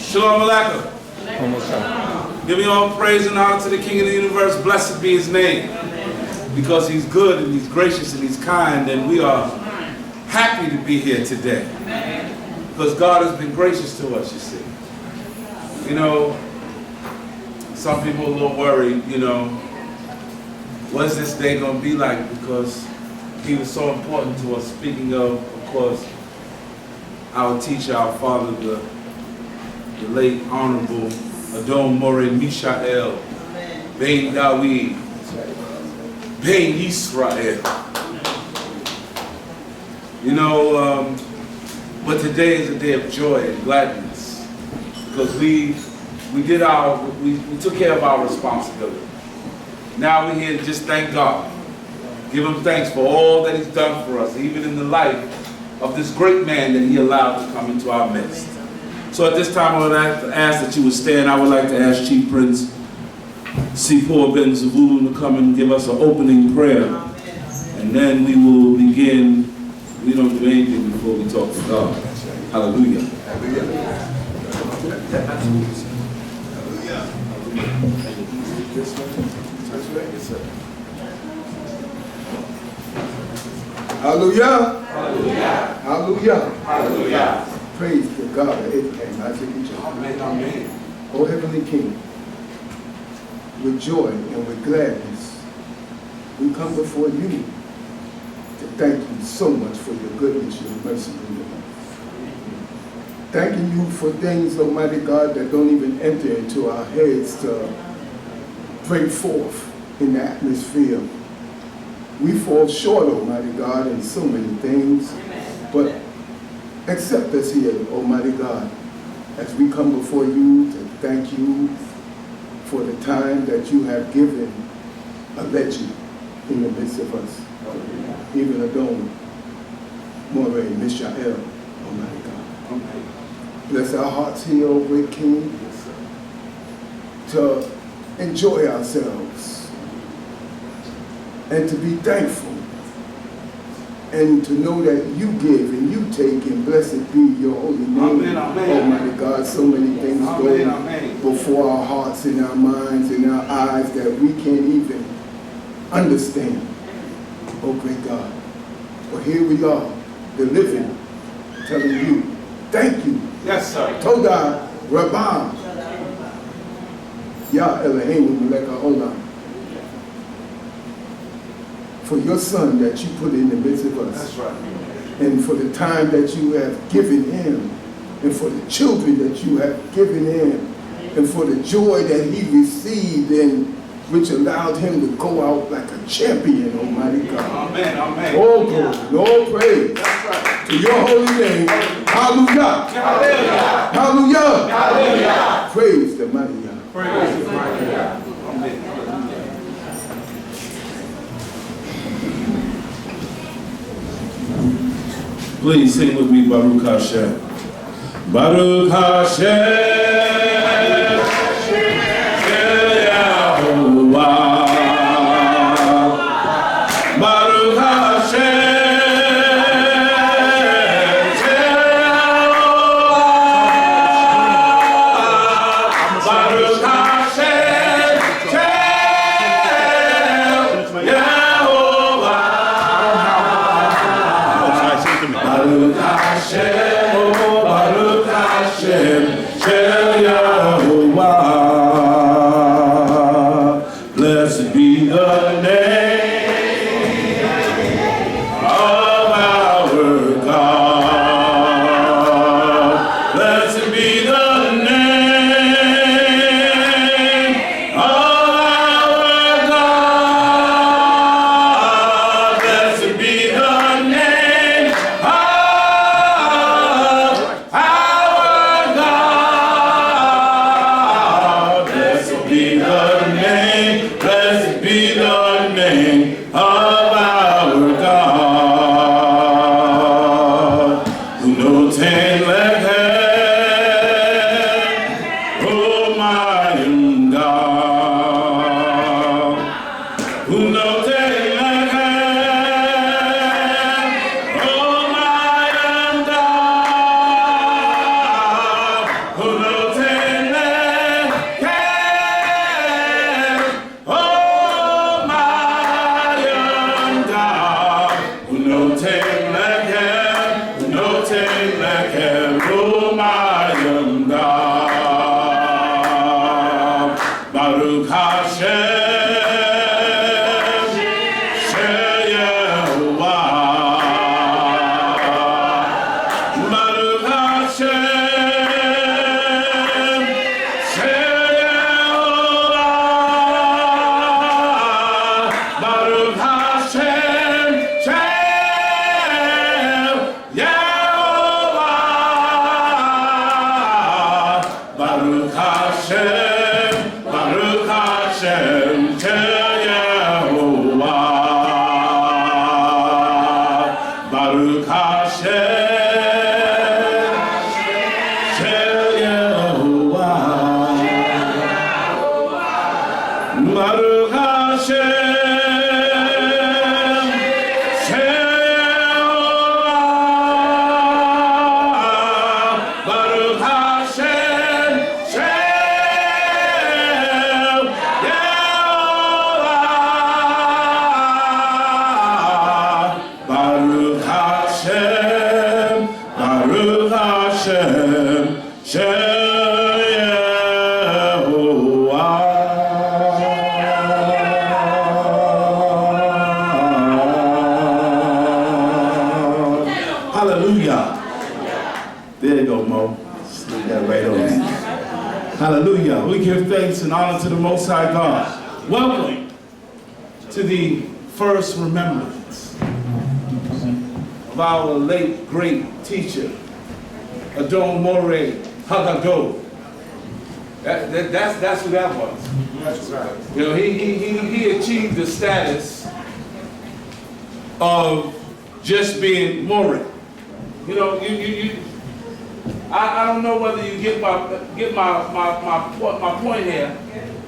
Shalom Aleichem. Giving all praise and honor to the King of the universe. Blessed be his name. Because he's good and he's gracious and he's kind, and we are happy to be here today. Because God has been gracious to us, you see. You know, some people are a little worried, you know, what's this day going to be like? Because he was so important to us. Speaking of course, our teacher, our father, the late Honorable Adon Moreh Meshael Ben Dawid Ben Israel. You know, but today is a day of joy and gladness because we took care of our responsibility. Now we're here to just thank God. Give him thanks for all that he's done for us, even in the life of this great man that he allowed to come into our midst. So at this time, I would like to ask that you would stand. I would like to ask Chief Prince Sipor Ben Zavulun to come and give us an opening prayer. And then we will begin. We don't do anything before we talk to God. Hallelujah. Hallelujah. Hallelujah. Hallelujah. Hallelujah. Praise the God of Abraham, Isaac, and Jacob. Amen. Amen. O Heavenly King, with joy and with gladness, we come before you to thank you so much for your goodness, your mercy, and your love. Thanking you for things, Almighty God, that don't even enter into our heads to break forth in the atmosphere. We fall short, Almighty God, in so many things, but accept us here, Almighty God, as we come before you to thank you for the time that you have given a legend in the midst of us. Even Adon Moreh Meshael, Almighty God. Bless our hearts here, O great King, to enjoy ourselves and to be thankful and to know that you give and you take, and blessed be your holy name. Amen, amen. Almighty God, so many things Amen, amen. go before our hearts and our minds and our eyes that we can't even understand. Oh great God. But here we are, the living, telling you, thank you. Yes, sir. Toda Rabban. Yah Elohim Melech HaOlam. For your son that you put in the midst of us. That's right. And for the time that you have given him. And for the children that you have given him. And for the joy that he received and which allowed him to go out like a champion, Almighty God. Amen. Amen. All glory, all praise. That's right. To your holy name. Hallelujah. Hallelujah. Hallelujah. Hallelujah. Praise the mighty God. Praise the mighty God. Amen. Please sing with me, Baruch Hashem. Baruch Hashem, Yahuwah. Baruch Hashem, Yahuwah. Baruch Hashem, Yahuwah. Baruch Hashem, oh Baruch Hashem, Shel Yahuwah. Blessed be the name of our God. Blessed be the name of our God. Blessed be the name of our God. Blessed be the name, blessed be the name of our God. Who knows ten like heaven, oh my God. Who knows ten like heaven, oh my God. Who knows Hallelujah. We give thanks and honor to the Most High God. Welcome to the first remembrance of our late great teacher, Adon Moreh Haggadol. That's who that was. That's right. You know, he achieved the status of just being Moreh. You know, I don't know whether you get my point here.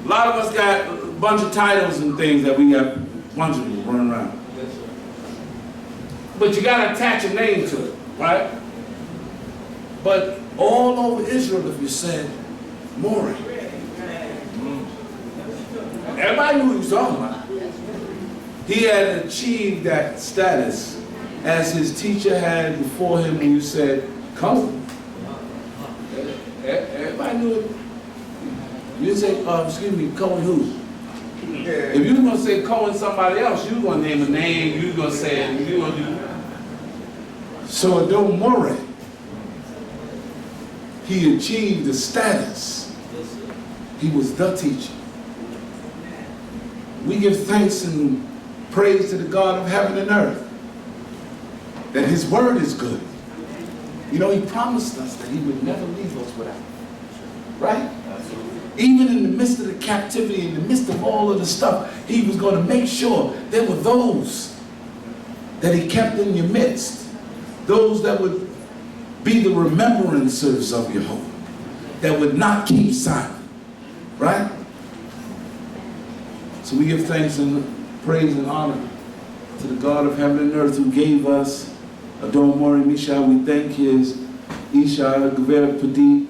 A lot of us got a bunch of titles and things that we got a bunch of them running around. But you got to attach a name to it, right? But all over Israel, if you said Moreh, everybody knew what he was talking about. He had achieved that status as his teacher had before him when you said, Cohen. Everybody knew it. You didn't say, excuse me, Cohen who? If you were going to say Cohen somebody else, you were going to name a name, you were going to say it, you were going to do. So Adon Moreh, he achieved the status. He was the teacher. We give thanks and praise to the God of heaven and earth that his word is good. You know, he promised us that he would never leave us without. Right? Even in the midst of the captivity, in the midst of all of the stuff, he was going to make sure there were those that he kept in your midst. Those that would be the remembrancers of your home. That would not keep silent. Right? So we give thanks and praise and honor to the God of heaven and earth who gave us Adon Moreh Meshael. We thank his Isha Gveret Padit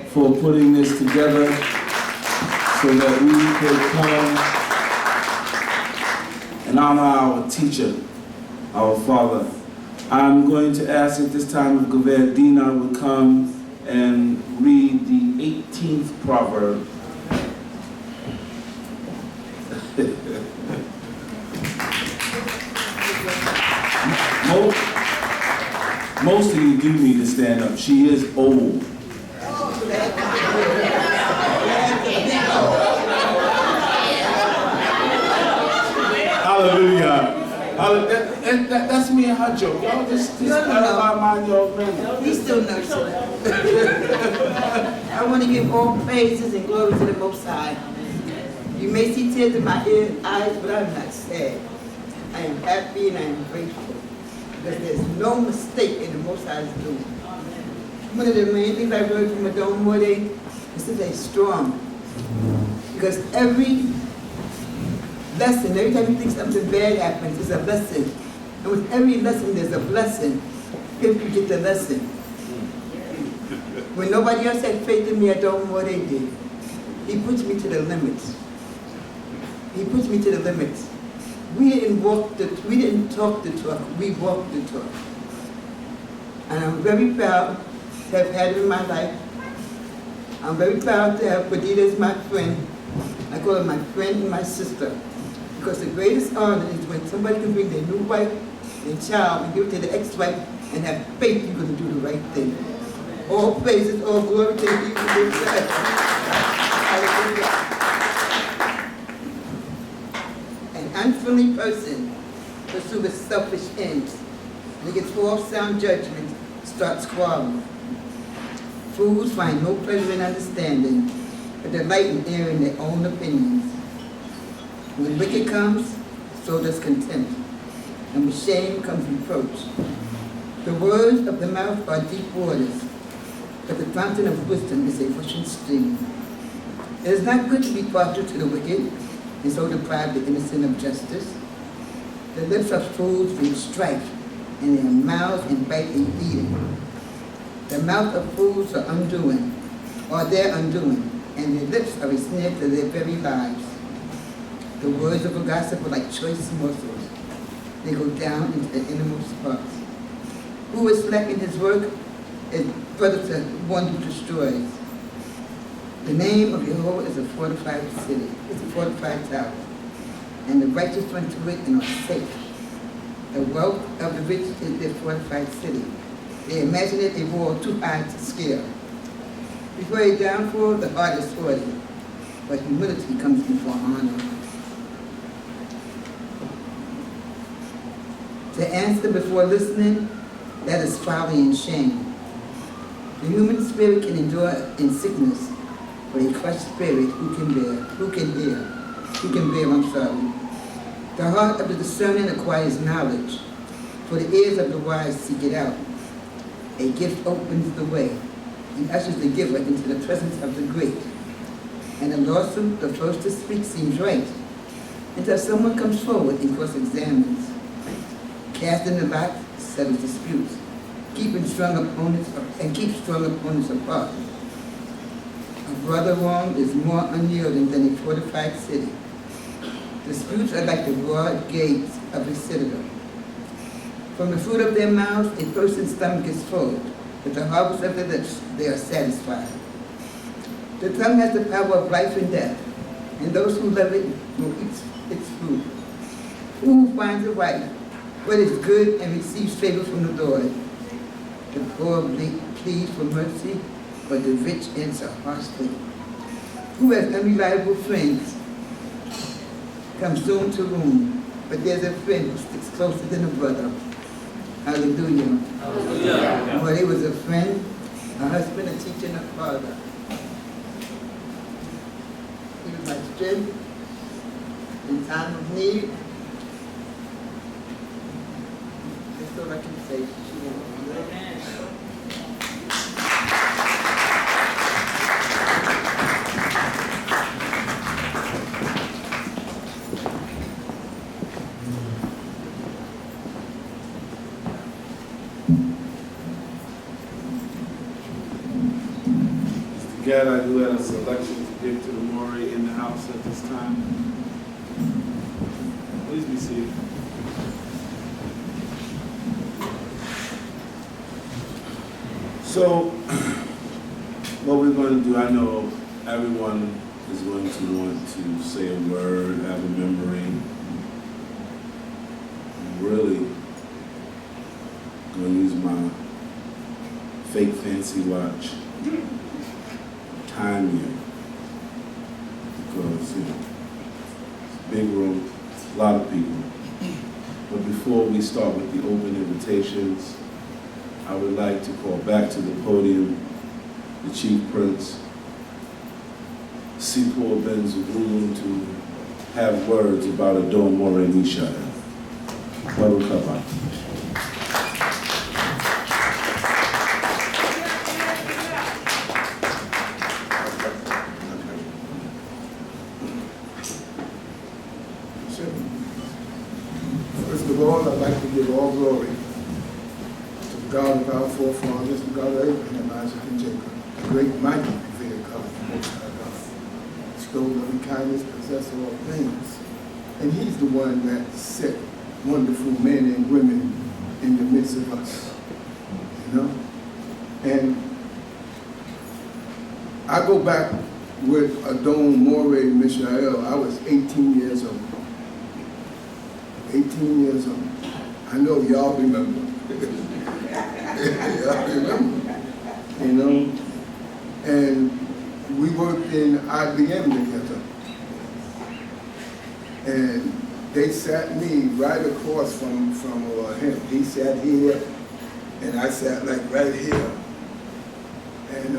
for putting this together so that we could come and honor our teacher, our father. I'm going to ask at this time if Gveret Dina would come and read the 18th proverb. Most of you do need to stand up. She is old. Hallelujah. That's me and her joke. Y'all just mind your business. He's still nursing. I want to give all praises and glory to the Most High. You may see tears in my eyes, but I'm not sad. I am happy and I am grateful. Because there's no mistake in the Most High's doing. One of the main things I learned from Adon Moreh is to stay strong. Because every lesson, every time you think something bad happens, it's a lesson. And with every lesson, there's a blessing if you get the lesson. When nobody else had faith in me, Adon Moreh did. He puts me to the limits. He puts me to the limits. We didn't talk the talk, we walked the talk. And I'm very proud to have had him in my life. I'm very proud to have Padita as my friend. I call her my friend and my sister. Because the greatest honor is when somebody can bring their new wife, their child, and give it to the ex-wife and have faith you're going to do the right thing. All praises, all glory to you. Hallelujah. An unfriendly person pursues selfish ends, and against false sound judgment starts quarreling. Fools find no pleasure in understanding, but delight in airing their own opinions. When wicked comes, so does contempt, and with shame comes reproach. The words of the mouth are deep waters, but the fountain of wisdom is a rushing stream. It is not good to be partial to the wicked, and so deprive the innocent of justice. The lips of fools bring strife, and their mouths invite a beating. The mouth of fools are undoing, or their undoing, and their lips are a snare to their very lives. The words of a gossip are like choice morsels. They go down into the innermost parts. Who is slack in his work is brother to one who destroys. The name of Jehovah is a fortified city. It's a fortified tower. And the righteous run to it and are safe. The wealth of the rich is their fortified city. They imagine it a wall too high to scale. Before a downfall, the heart is haughty, but humility comes before honor. To answer before listening, that is folly and shame. The human spirit can endure in sickness, but a crushed spirit who can bear. The heart of the discerning acquires knowledge, for the ears of the wise seek it out. A gift opens the way and ushers the giver into the presence of the great. And a lawsuit, the first to speak, seems right, until someone comes forward and cross-examines. Casting the lot settles disputes, keeps strong opponents apart. A brother wrong is more unyielding than a fortified city. Disputes are like the broad gates of a citadel. From the fruit of their mouths, a person's stomach is full. With the harvest of their lips, they are satisfied. The tongue has the power of life and death, and those who love it will eat its fruit. Who finds it right, what is good, and receives favor from the Lord? The poor plead for mercy, but the rich answer harshly. Who has unreliable friends comes soon to ruin, but there's a friend who sticks closer than a brother. Hallelujah. Hallelujah. Well, he was a friend, a husband, a teacher, and a father. He was my strength in time of need. That's all I can say. God, I do have a selection to give to the Moreh in the house at this time. Please be seated. So, what we're going to do, I know everyone is going to want to say a word, have a memory. I'm really going to use my fake fancy watch. Time here, because it's a big room, a lot of people. But before we start with the open invitations, I would like to call back to the podium the Chief Prince, Sipor Ben Zubulun, to have words about Adon Moreh Meshael. Baruch haba. First of all, I'd like to give all glory to the God of our forefathers, the God of Abraham, Isaac, and Jacob, the great, mighty, revered God, the Most High God, slow loving kindness, possessor of all things. And He's the one that set wonderful men and women in the midst of us, you know? And I go back with Adon Moreh Meshael. I was 18 years old. 18 years old. I know y'all remember. Y'all remember. You know? And we worked in IBM together. And they sat me right across from him. He sat here, and I sat like right here. And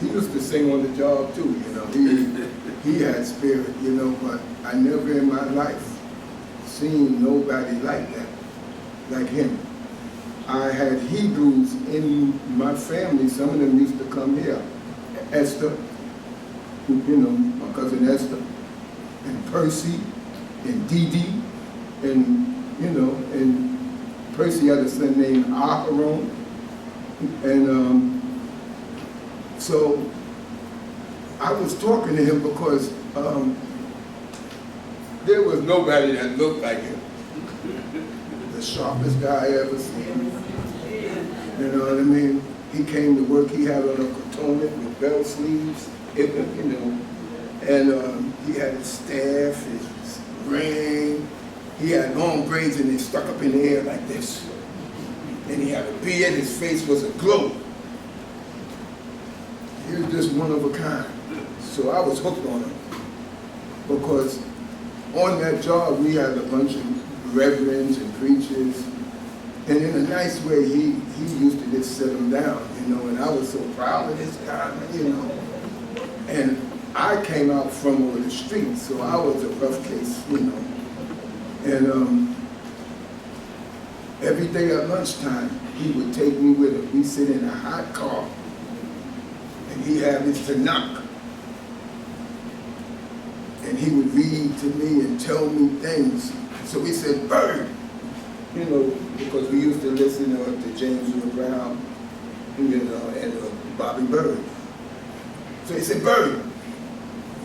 he used to sing on the job too, you know. He had spirit, you know, but I never in my life seen nobody like that, like him. I had Hebrews in my family. Some of them used to come here. Esther, you know, my cousin Esther, and Percy, and Dee, and, you know, and Percy had a son named Aharon. And so I was talking to him because there was nobody that looked like him. The sharpest guy I ever seen. You know what I mean? He came to work, he had on a cotonet with bell sleeves, you know, and he had his staff, his ring. He had long braids and they stuck up in the air like this. And he had a beard, his face was aglow. He was just one of a kind. So I was hooked on him. Because on that job, we had a bunch of reverends and preachers. And in a nice way, he used to just sit them down, you know, and I was so proud of this guy, you know. And I came out from over the street, so I was a rough case, you know. And every day at lunchtime, he would take me with him. We'd sit in a hot car, and he had his Tanakh. And he would read to me and tell me things. So he said, Bird, you know, because we used to listen to James Earl Brown, you know, and Bobby Bird. So he said, Bird,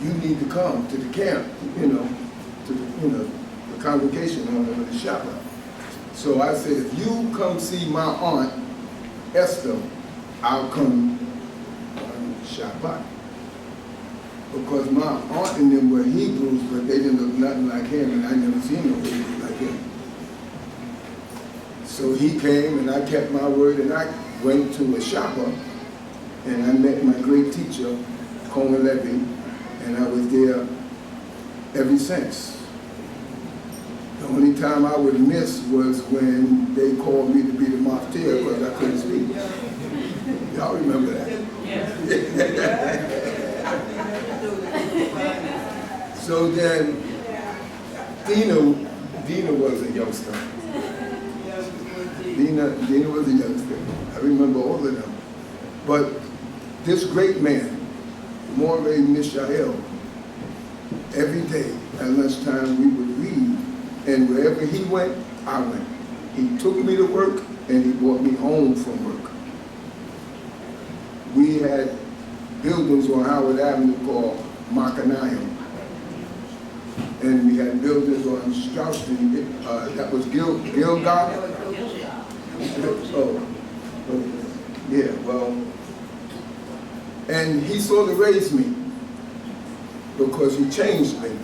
you need to come to the camp, you know, to the congregation on the Shabbat. So I said, if you come see my aunt, Esther, I'll come on Shabbat. Because my aunt and them were Hebrews, but they didn't look nothing like him, and I never seen no Hebrews like him. So he came, and I kept my word, and I went to a Shabbat, and I met my great teacher, Cohen Levy, and I was there ever since. The only time I would miss was when they called me to be the maftir because I couldn't speak. Y'all remember that? So then, Dina was a youngster. Dina was a youngster. I remember all of them. But this great man, Moreh Meshael, every day at lunchtime we would read, and wherever he went, I went. He took me to work, and he brought me home from work. We had buildings on Howard Avenue called Makanayim. And we had buildings on Strauss Street, that was Gilgal. Oh, yeah, well, and he sort of raised me because he changed me.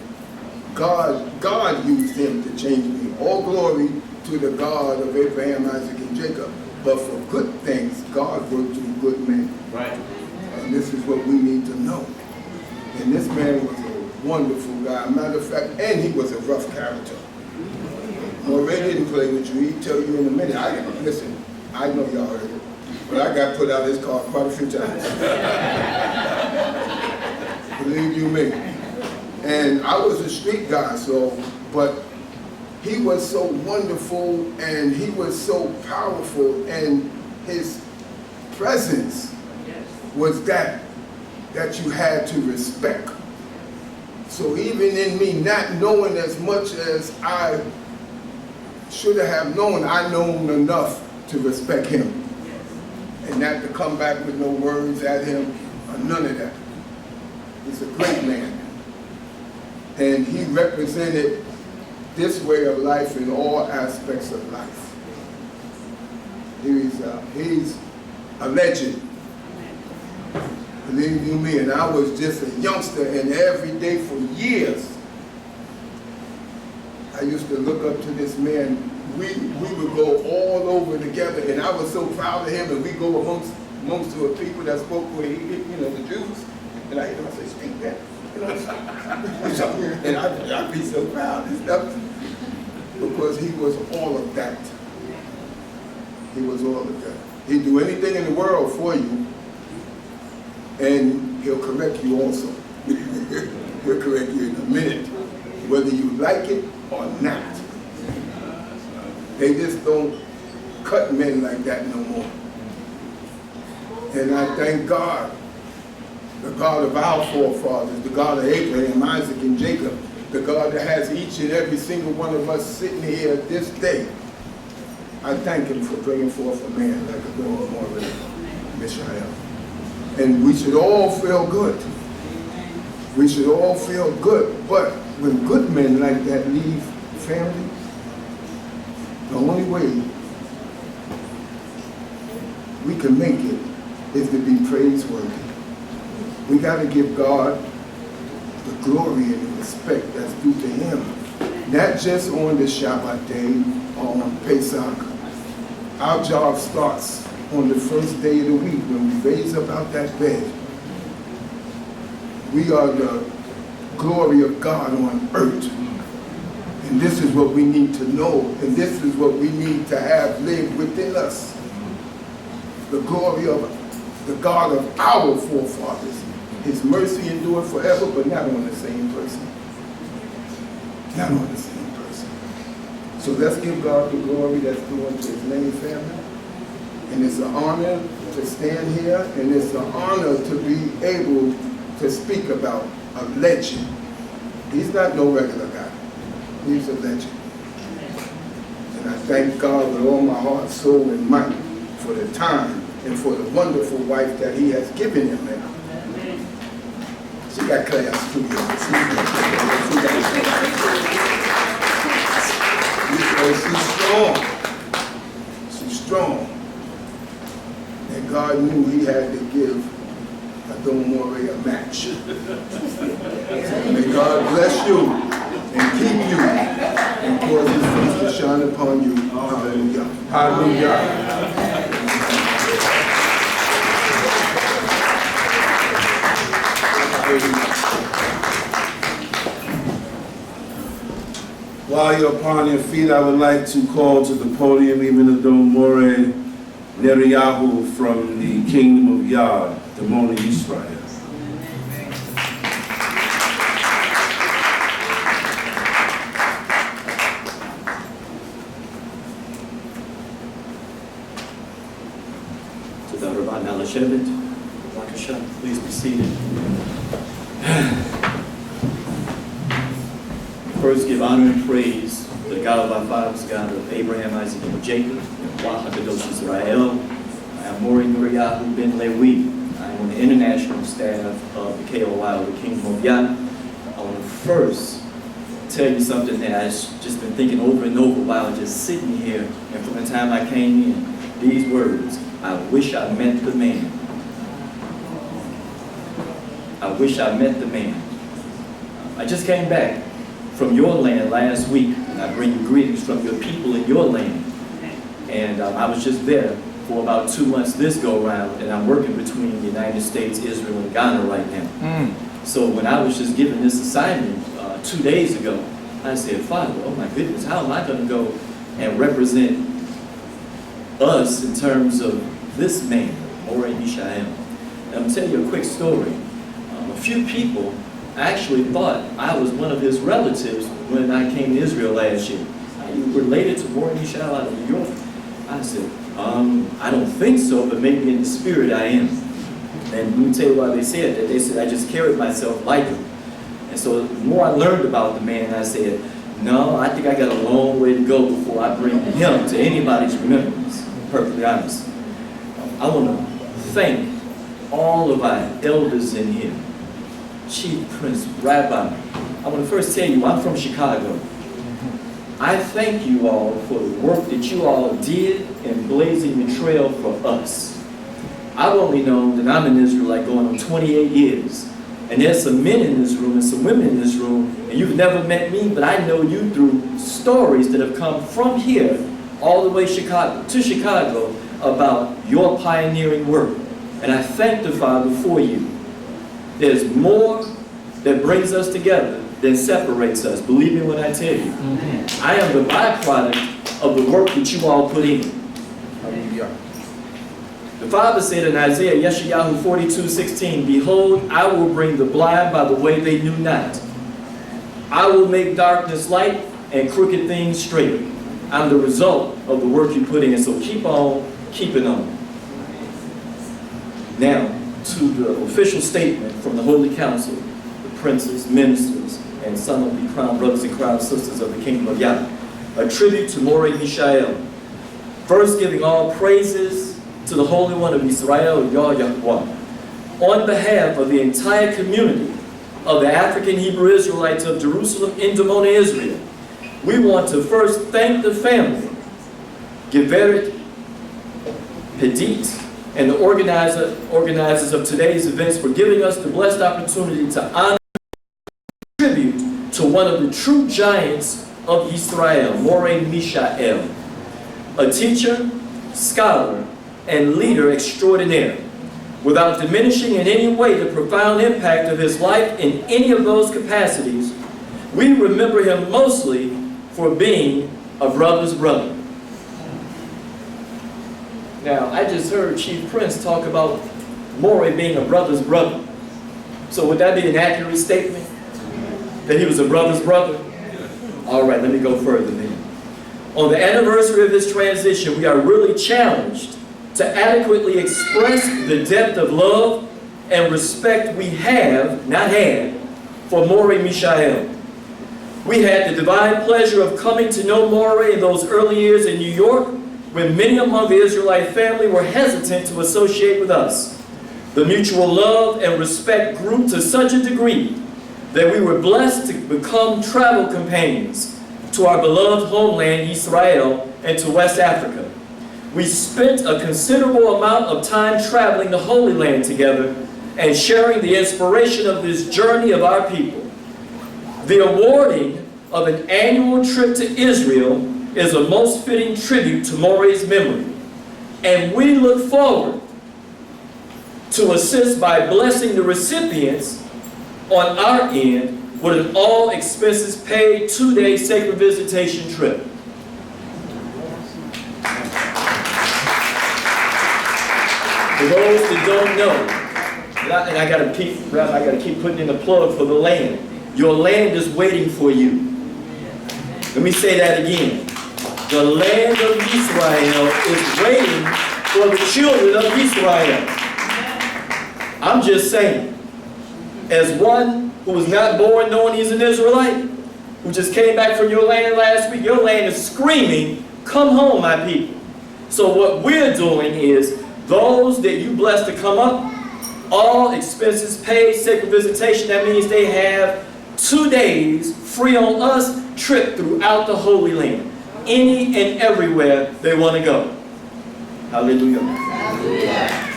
God used him to change me. All glory to the God of Abraham, Isaac, and Jacob. But for good things, God worked through good men. Right. And this is what we need to know. And this man was a wonderful guy. Matter of fact, and he was a rough character. Moreh didn't play with you. He'd tell you in a minute. Listen, I know y'all heard it, but I got put out his car quite a few times. Believe you me. And I was a street guy, but he was so wonderful and he was so powerful, and his presence was that you had to respect. So even in me not knowing as much as I should have known, I known enough to respect him. And not to come back with no words at him, or none of that. He's a great man. And he represented this way of life in all aspects of life. He's a legend. Believe you me, and I was just a youngster, and every day for years, I used to look up to this man. We would go all over together, and I was so proud of him, and we go amongst the people that spoke with, the Jews, and I hear them say, speak that. And I'd be so proud and stuff, because he was all of that. He was all of that. He'd do anything in the world for you, and he'll correct you also. He'll correct you in a minute, whether you like it or not. They just don't cut men like that no more. And I thank God, the God of our forefathers, the God of Abraham, Isaac, and Jacob, the God that has each and every single one of us sitting here this day. I thank him for bringing forth a man like a brother Moreh Meshael. And we should all feel good. We should all feel good. But when good men like that leave family, the only way we can make it is to be praiseworthy. We got to give God the glory and the respect that's due to him. Not just on the Shabbat day or on Pesach. Our job starts on the first day of the week when we raise up out that bed We are the glory of God on earth. And this is what we need to know, and this is what we need to have live within us. The glory of the God of our forefathers. His mercy endured forever, but not on the same person. Not on the same person. So let's give God the glory that's due unto his name, family. And it's an honor to stand here, and it's an honor to be able to speak about a legend. He's not no regular guy. He's a legend. And I thank God with all my heart, soul, and might for the time and for the wonderful wife that he has given him now. She got class too, She's strong. And God knew he had to give Moreh a match. May God bless you and keep you and cause his face to shine upon you. Hallelujah. Hallelujah. While you're upon your feet, I would like to call to the podium even the Moreh Meshael from the Kingdom of Yah, the Moreh Israel. Please be seated. First, give honor and praise to the God of our fathers, God of Abraham, Isaac, and Jacob, Kadosh Israel. I am Moreh Meshael ben Lewi. I am on the international staff of the KOI, the Kingdom of Yah. I want to first tell you something that I've just been thinking over and over while just sitting here, and from the time I came in, these words: I wish I met the man. I wish I met the man. I just came back from your land last week, and I bring you greetings from your people in your land. And I was just there for about 2 months this go-around, and I'm working between the United States, Israel, and Ghana right now. So when I was just given this assignment 2 days ago, I said, Father, oh my goodness, how am I going to go and represent us in terms of this man, Moreh Meshael? And I'm going to tell you a quick story. A few people actually thought I was one of his relatives when I came to Israel last year. Are you related to Moreh Meshael out of New York? I said, I don't think so, but maybe in the spirit I am. And let me tell you why they said that. They said I just carried myself like him. And so the more I learned about the man, I said, no, I think I got a long way to go before I bring him to anybody's remembrance, to be perfectly honest. I want to thank all of our elders in here, Chief Prince, Rabbi. I want to first tell you, I'm from Chicago. I thank you all for the work that you all did in blazing the trail for us. I've only known that I'm in Israel like going on 28 years. And there's some men in this room and some women in this room, and you've never met me, but I know you through stories that have come from here all the way to Chicago about your pioneering work. And I thank the Father for you. There's more that brings us together than separates us. Believe me when I tell you. I am the byproduct of the work that you all put in. The Father said in Isaiah, Yeshayahu 42:16, Behold, I will bring the blind by the way they knew not. I will make darkness light and crooked things straight. I'm the result of the work you put in. So keep on keeping on. Now, to the official statement from the Holy Council, the princes, ministers, and some of the crown brothers and crown sisters of the Kingdom of Yah. A tribute to Moreh Meshael. First, giving all praises to the Holy One of Israel, Yahweh. On behalf of the entire community of the African Hebrew Israelites of Jerusalem in Moreh, Israel, we want to first thank the family, Geveret, Pedit, and the organizers of today's events for giving us the blessed opportunity to honor and tribute to one of the true giants of Israel, Moreh Meshael, a teacher, scholar, and leader extraordinaire. Without diminishing in any way the profound impact of his life in any of those capacities, we remember him mostly for being a brother's brother. Now, I just heard Chief Prince talk about Moreh being a brother's brother. So would that be an accurate statement? That he was a brother's brother? All right, let me go further then. On the anniversary of this transition, we are really challenged to adequately express the depth of love and respect we have, not had, for Moreh Meshael. We had the divine pleasure of coming to know Moreh in those early years in New York, when many among the Israelite family were hesitant to associate with us. The mutual love and respect grew to such a degree that we were blessed to become travel companions to our beloved homeland, Israel, and to West Africa. We spent a considerable amount of time traveling the Holy Land together and sharing the inspiration of this journey of our people. The awarding of an annual trip to Israel is a most fitting tribute to Moreh's memory, and we look forward to assist by blessing the recipients on our end with an all expenses paid 2-day sacred visitation trip. For those that don't know, and I gotta keep putting in the plug for the land. Your land is waiting for you. Let me say that again. The land of Israel is waiting for the children of Israel. I'm just saying, as one who was not born knowing he's an Israelite, who just came back from your land last week, your land is screaming, come home, my people. So what we're doing is, those that you blessed to come up, all expenses paid, sacred visitation, that means they have 2 days free on us, trip throughout the Holy Land. Any and everywhere they want to go. Hallelujah. Hallelujah.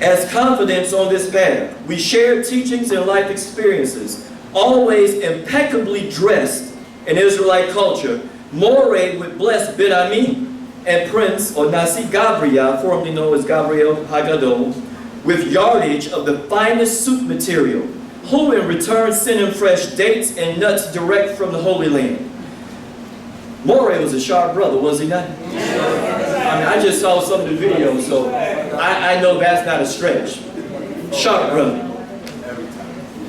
As confidence on this path, we share teachings and life experiences, always impeccably dressed in Israelite culture. Moreh would bless Ben Ami and Prince, or Nasi Gabriel, formerly known as Gabriel Hagadol, with yardage of the finest suit material, who in return sent him fresh dates and nuts direct from the Holy Land. Moreh was a sharp brother, was he not? I mean, I just saw some of the videos, so I know that's not a stretch. Sharp brother.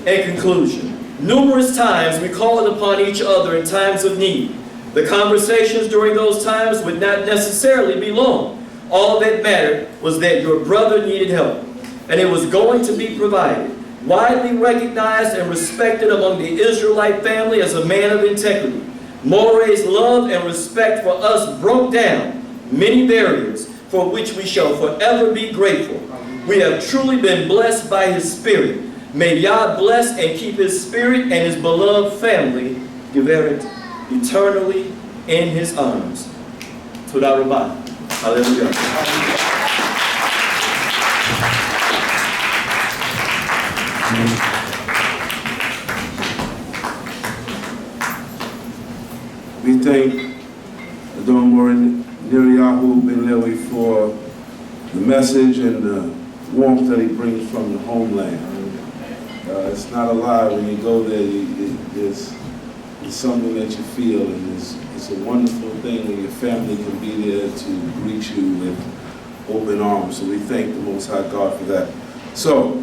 In conclusion, numerous times we called upon each other in times of need. The conversations during those times would not necessarily be long. All that mattered was that your brother needed help, and it was going to be provided. Widely recognized and respected among the Israelite family as a man of integrity, Moreh's love and respect for us broke down many barriers for which we shall forever be grateful. We have truly been blessed by his spirit. May Yah bless and keep his spirit and his beloved family eternally in his arms. Toda Rabbah. Hallelujah. We thank Adon Moreh Neriyahu Ben Lewi for the message and the warmth that he brings from the homeland. It's not a lie when you go there. It's something that you feel, and it's a wonderful thing when your family can be there to greet you with open arms. So we thank the Most High God for that. So,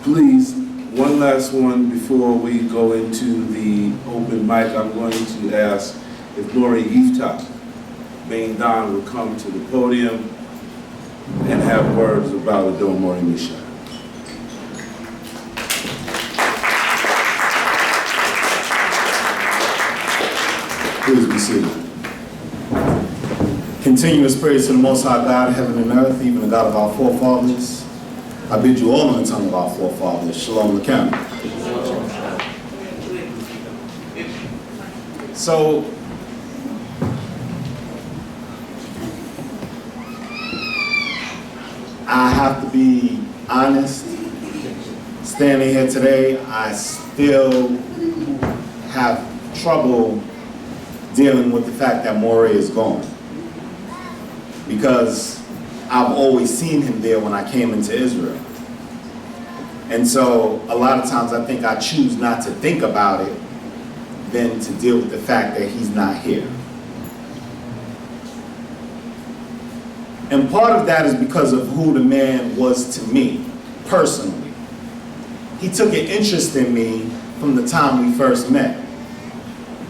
please, one last one before we go into the open mic. I'm going to ask if Moreh Yiftach Ben Don will come to the podium and have words about Adon Moreh Meshael. Please be seated. Continuous praise to the Most High God, heaven and earth, even the God of our forefathers. I bid you all in the tongue of our forefathers. Shalom Lakem. So, I have to be honest. Standing here today, I still have trouble dealing with the fact that Moreh is gone. Because I've always seen him there when I came into Israel. And so a lot of times I think I choose not to think about it than to deal with the fact that he's not here. And part of that is because of who the man was to me, personally. He took an interest in me from the time we first met.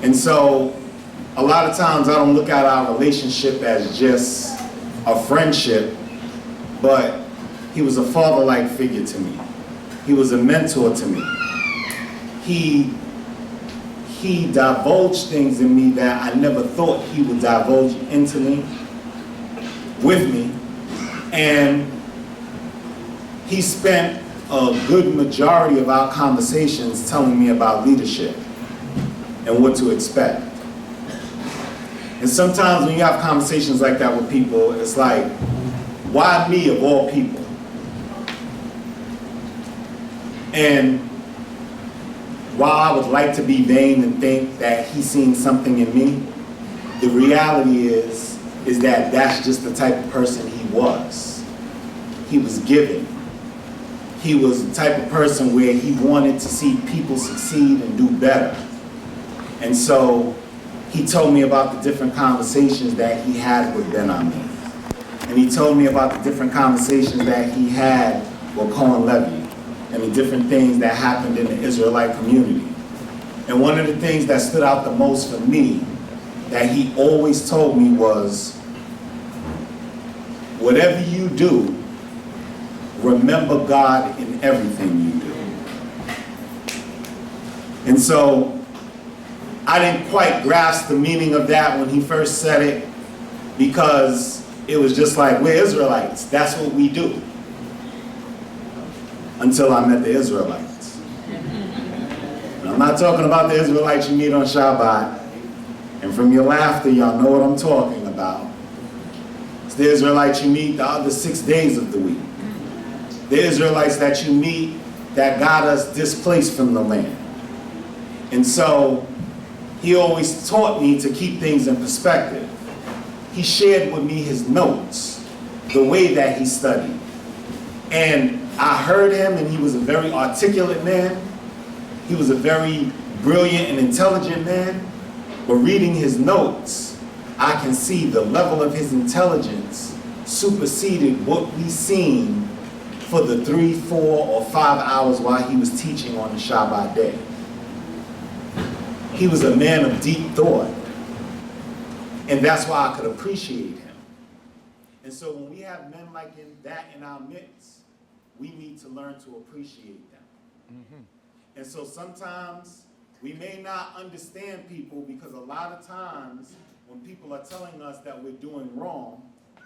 And so a lot of times I don't look at our relationship as just a friendship, but he was a father-like figure to me. He was a mentor to me. He divulged things in me that I never thought he would divulge into me, with me. And he spent a good majority of our conversations telling me about leadership and what to expect. And sometimes when you have conversations like that with people, it's like, why me of all people? And while I would like to be vain and think that he's seen something in me, the reality is that that's just the type of person he was. He was giving. He was the type of person where he wanted to see people succeed and do better. And so he told me about the different conversations that he had with Ben Ami. And he told me about the different conversations that he had with Cohen Levy and the different things that happened in the Israelite community. And one of the things that stood out the most for me that he always told me was, whatever you do, remember God in everything you do. And so I didn't quite grasp the meaning of that when he first said it, because it was just like, we're Israelites, that's what we do. Until I met the Israelites. And I'm not talking about the Israelites you meet on Shabbat. And from your laughter, y'all know what I'm talking about. It's the Israelites you meet the other 6 days of the week. The Israelites that you meet that got us displaced from the land. And so he always taught me to keep things in perspective. He shared with me his notes, the way that he studied. And I heard him, and he was a very articulate man. He was a very brilliant and intelligent man. But reading his notes, I can see the level of his intelligence superseded what we seen for the 3, 4, or 5 hours while he was teaching on the Shabbat day. He was a man of deep thought. And that's why I could appreciate him. And so when we have men like that in our midst, we need to learn to appreciate them. Mm-hmm. And so sometimes we may not understand people, because a lot of times when people are telling us that we're doing wrong,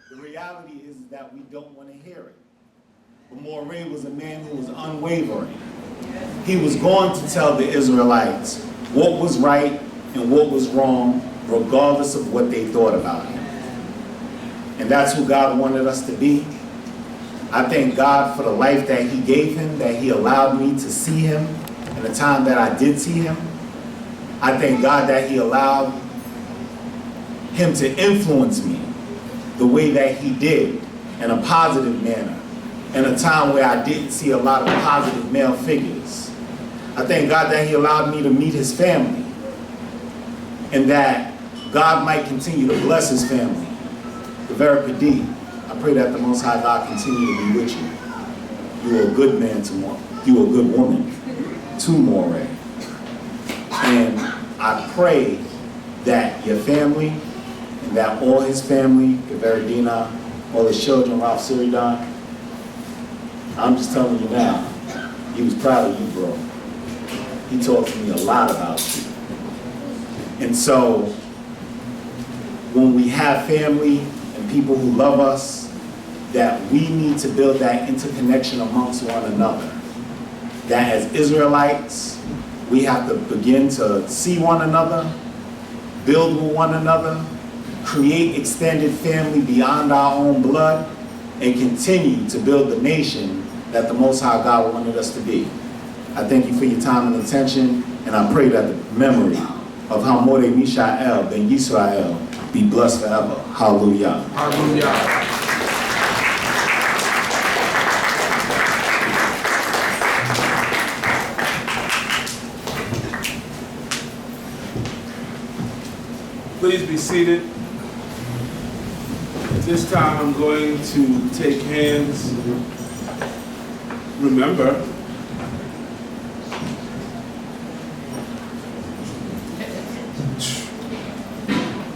the reality is that we don't want to hear it. But Moreh was a man who was unwavering. He was going to tell the Israelites what was right and what was wrong, regardless of what they thought about him. And that's who God wanted us to be. I thank God for the life that he gave him, that he allowed me to see him in the time that I did see him. I thank God that he allowed him to influence me the way that he did, in a positive manner, in a time where I didn't see a lot of positive male figures. I thank God that he allowed me to meet his family, and that God might continue to bless his family. The very Padi, I pray that the Most High God continue to be with you. You are a good man to Moreh. You are a good woman to Moreh. And I pray that your family, and that all his family, Gaveradina, all his children, Ralph Suridan, I'm just telling you now, he was proud of you, bro. He talked to me a lot about you. And so, when we have family and people who love us, that we need to build that interconnection amongst one another. That as Israelites, we have to begin to see one another, build with one another, create extended family beyond our own blood, and continue to build the nation that the Most High God wanted us to be. I thank you for your time and attention, and I pray that the memory of how Moreh Meshael ben Yisrael be blessed forever. Hallelujah. Hallelujah. Please be seated. At this time, I'm going to take hands. Remember,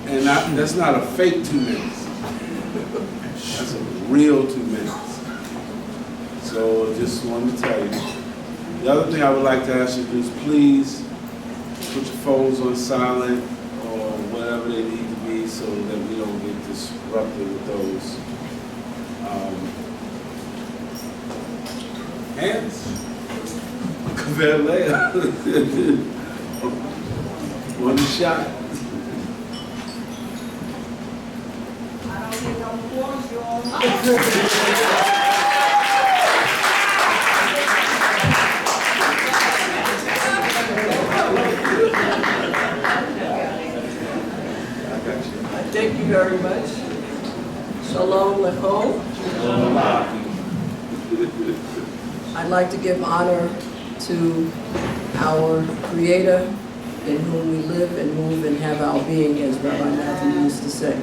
and that's not a fake 2 minutes. That's a real 2 minutes. So just wanted to tell you. The other thing I would like to ask you to do is please put your phones on silent or whatever they need to be so that we don't get disrupted with those. Hands. Kavelea. One shot. I don't get no force, y'all. Thank you very much. Shalom Lecho. I'd like to give honor to our Creator, in whom we live and move and have our being, as Rabbi Matthew used to say.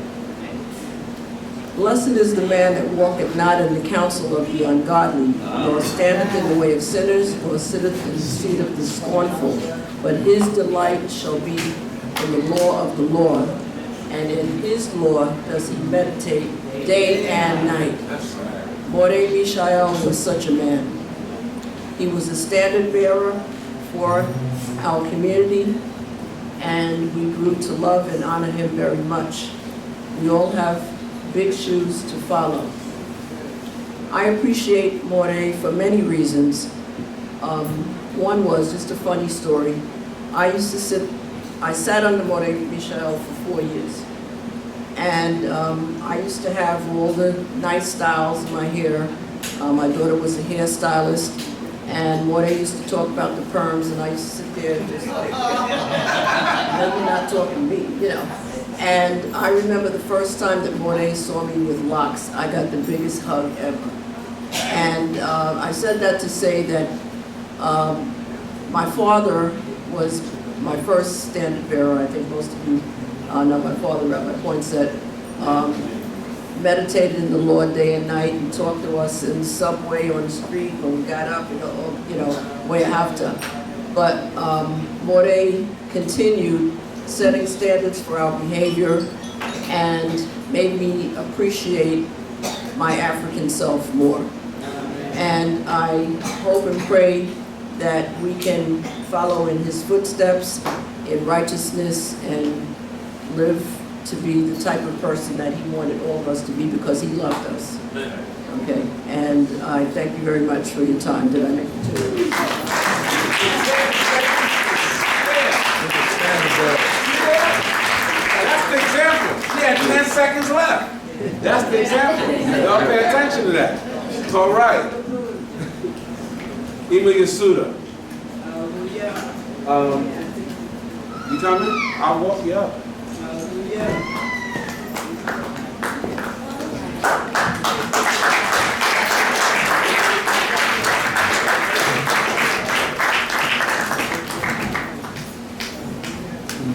Blessed is the man that walketh not in the counsel of the ungodly, nor standeth in the way of sinners, nor sitteth in the seat of the scornful. But his delight shall be in the law of the Lord, and in his law does he meditate day and night. Moreh Meshael was such a man. He was a standard bearer for our community, and we grew to love and honor him very much. We all have big shoes to follow. I appreciate Moreh for many reasons. One was just a funny story. I sat under Moreh Meshael for 4 years. And I used to have all the nice styles in my hair. My daughter was a hairstylist, and Moreh used to talk about the perms, and I used to sit there and just like, no, you're not talking to me, you know. And I remember the first time that Moreh saw me with locks, I got the biggest hug ever. And I said that to say that my father was my first standard bearer. I think most of you know my father, Rabbi Poinsett, meditated in the Lord day and night and talked to us in the subway, on the street, when we got up, you know, way after. But Moreh continued setting standards for our behavior and made me appreciate my African self more. And I hope and pray that we can follow in his footsteps in righteousness and live to be the type of person that he wanted all of us to be, because he loved us. Okay, and I thank you very much for your time. Did I make it too? That's the example. She had 10 seconds left. That's the example. Y'all pay attention to that. It's all right. Ima Yasuda. You coming? I'll walk you up.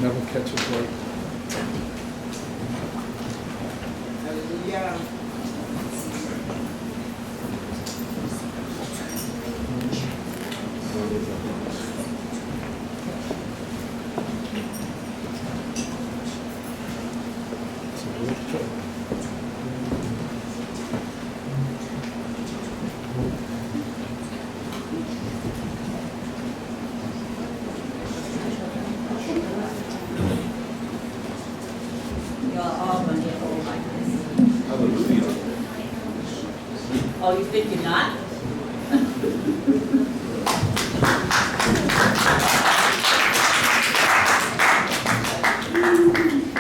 Never catch a break. Hallelujah. Oh, you think you're not?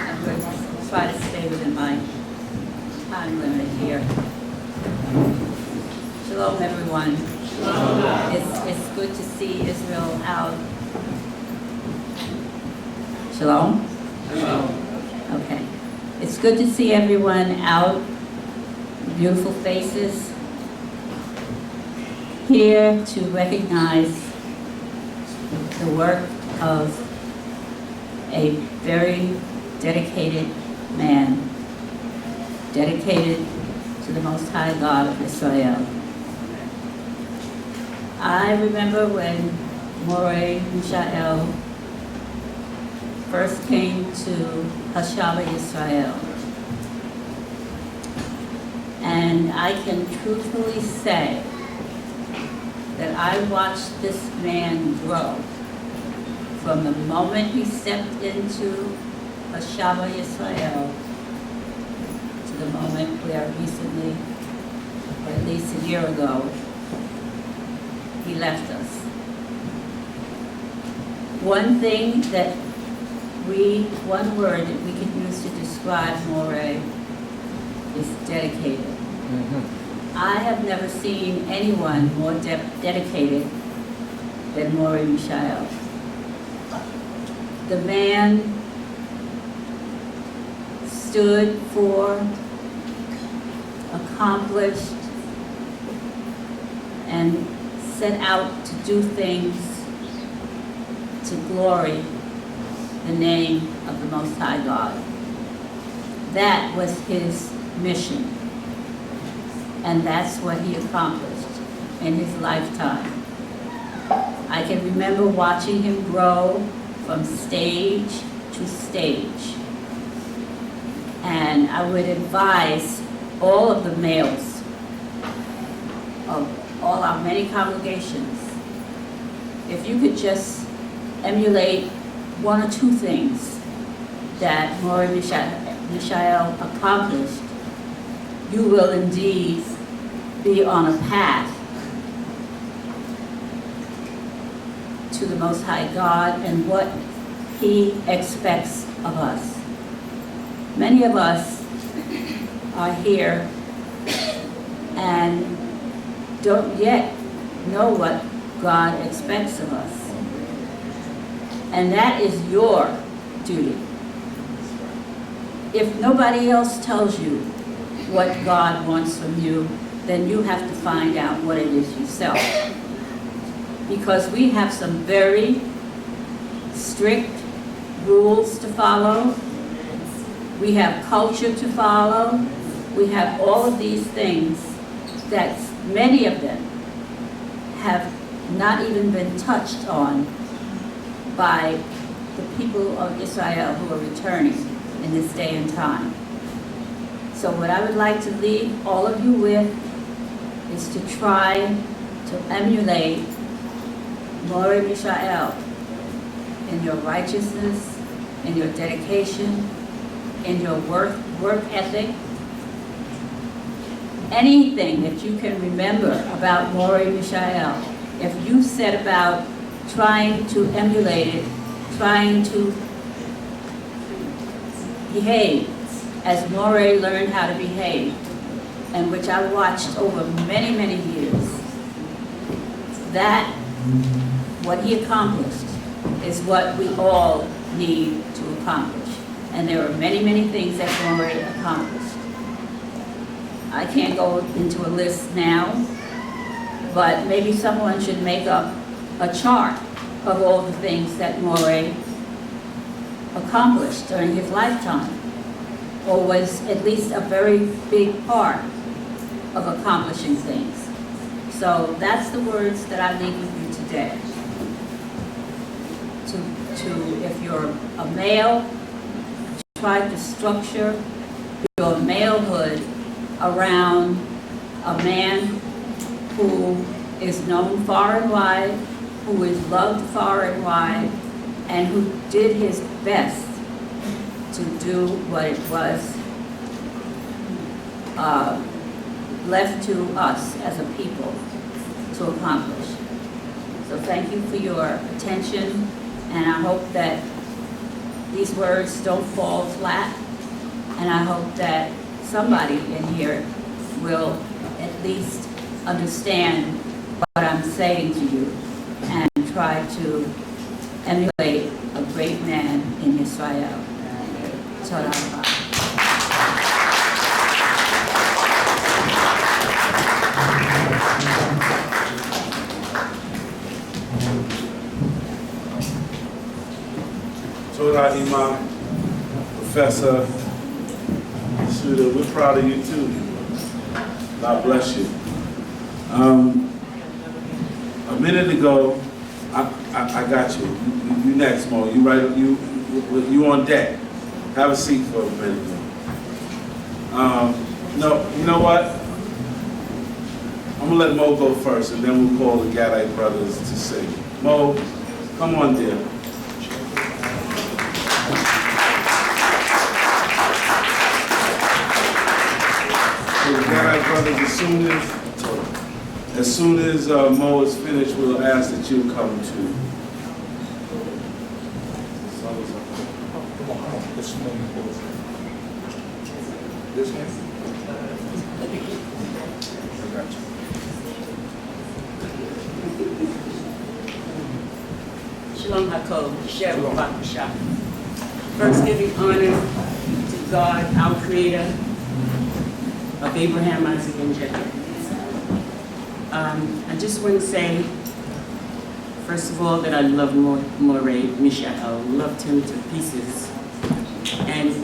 I'm going to try to stay within my time limit here. Shalom, everyone. It's good to see Israel out. Shalom? Okay. It's good to see everyone out. Beautiful faces. Here to recognize the work of a very dedicated man, dedicated to the Most High God of Israel. I remember when Moreh Meshael first came to Hashava Israel. And I can truthfully say that I watched this man grow from the moment he stepped into Hashava Israel to the moment where recently, or at least a year ago, he left us. One word that we can use to describe Moreh is dedicated. I have never seen anyone more dedicated than Moreh Meshael. The man stood for, accomplished, and set out to do things to glory the name of the Most High God. That was his mission, and that's what he accomplished in his lifetime. I can remember watching him grow from stage to stage, and I would advise all of the males of all our many congregations, if you could just emulate one or two things that Moreh Meshael accomplished, you will indeed be on a path to the Most High God and what He expects of us. Many of us are here and don't yet know what God expects of us. And that is your duty. If nobody else tells you what God wants from you, then you have to find out what it is yourself. Because we have some very strict rules to follow. We have culture to follow. We have all of these things that many of them have not even been touched on by the people of Israel who are returning in this day and time. So what I would like to leave all of you with is to try to emulate Moreh Meshael in your righteousness, in your dedication, in your work ethic. Anything that you can remember about Moreh Meshael, if you set about trying to emulate it, trying to behave as Moreh learned how to behave, and which I watched over many, many years, that, what he accomplished, is what we all need to accomplish. And there are many, many things that Moreh accomplished. I can't go into a list now, but maybe someone should make up a chart of all the things that Moreh accomplished during his lifetime, or was at least a very big part of accomplishing things. So that's the words that I leave with you today. If you're a male, try to structure your malehood around a man who is known far and wide, who is loved far and wide, and who did his best to do what it was left to us as a people to accomplish. So thank you for your attention, and I hope that these words don't fall flat, and I hope that somebody in here will at least understand what I'm saying to you and try to emulate a great man in Israel. Toda rabah. Toda Imam, Professor. Sweetheart, we're proud of you too. God bless you. A minute ago, I got you. You next, Mo. You on deck. Have a seat for a minute. No, you know what? I'm gonna let Mo go first, and then we'll call the Gadite brothers to sing. Mo, come on, dear. So the Gadite brothers, as soon as Mo is finished, we'll ask that you come to. This one? I got you. Shalom HaKol, Shev Bakasha. First, giving honor to God, our Creator of Abraham, Isaac, and Jacob. I just want to say, first of all, that I love Moreh Meshael, loved him to pieces. And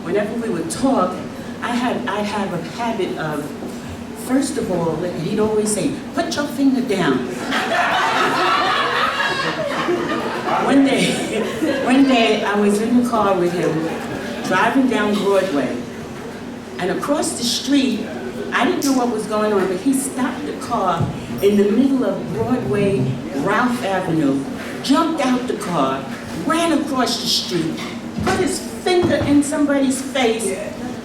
whenever we would talk, I'd have a habit of, first of all, he'd always say, put your finger down. One day I was in the car with him, driving down Broadway, and across the street, I didn't know what was going on, but he stopped the car in the middle of Broadway, Ralph Avenue, jumped out the car, ran across the street, put his finger in somebody's face.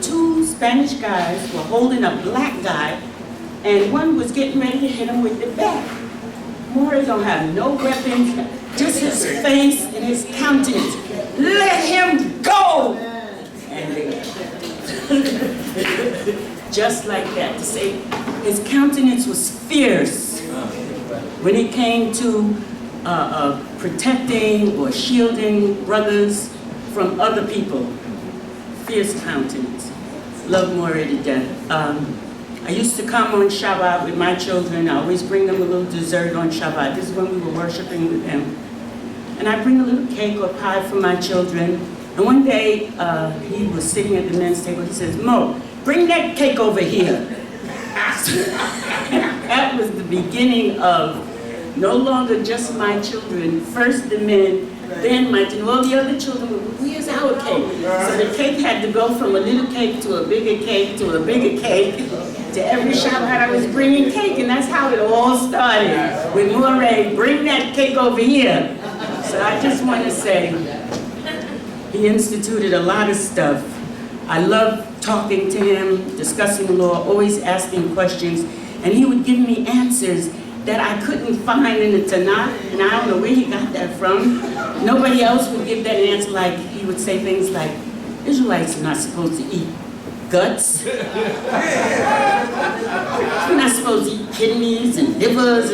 Two Spanish guys were holding a black guy, and one was getting ready to hit him with the bat. Moreh don't have no weapons, just his face and his countenance. Let him go! And just like that, to say his countenance was fierce when it came to protecting or shielding brothers from other people. Fierce countenance. Love Moreh to death. I used to come on Shabbat with my children. I always bring them a little dessert on Shabbat. This is when we were worshiping with him. And I bring a little cake or pie for my children. And one day, he was sitting at the men's table. He says, Mo, bring that cake over here. That was the beginning of no longer just my children, first the men, then my children. All the other children were, where's our cake? So the cake had to go from a little cake to a bigger cake to a bigger cake. To every Shabbat I was bringing cake, and that's how it all started. With Moreh, bring that cake over here. So I just want to say, he instituted a lot of stuff. I love talking to him, discussing the law, always asking questions, and he would give me answers that I couldn't find in the Tanakh, and I don't know where he got that from. Nobody else would give that answer. Like, he would say things like, Israelites are not supposed to eat guts. You're not supposed to eat kidneys and livers.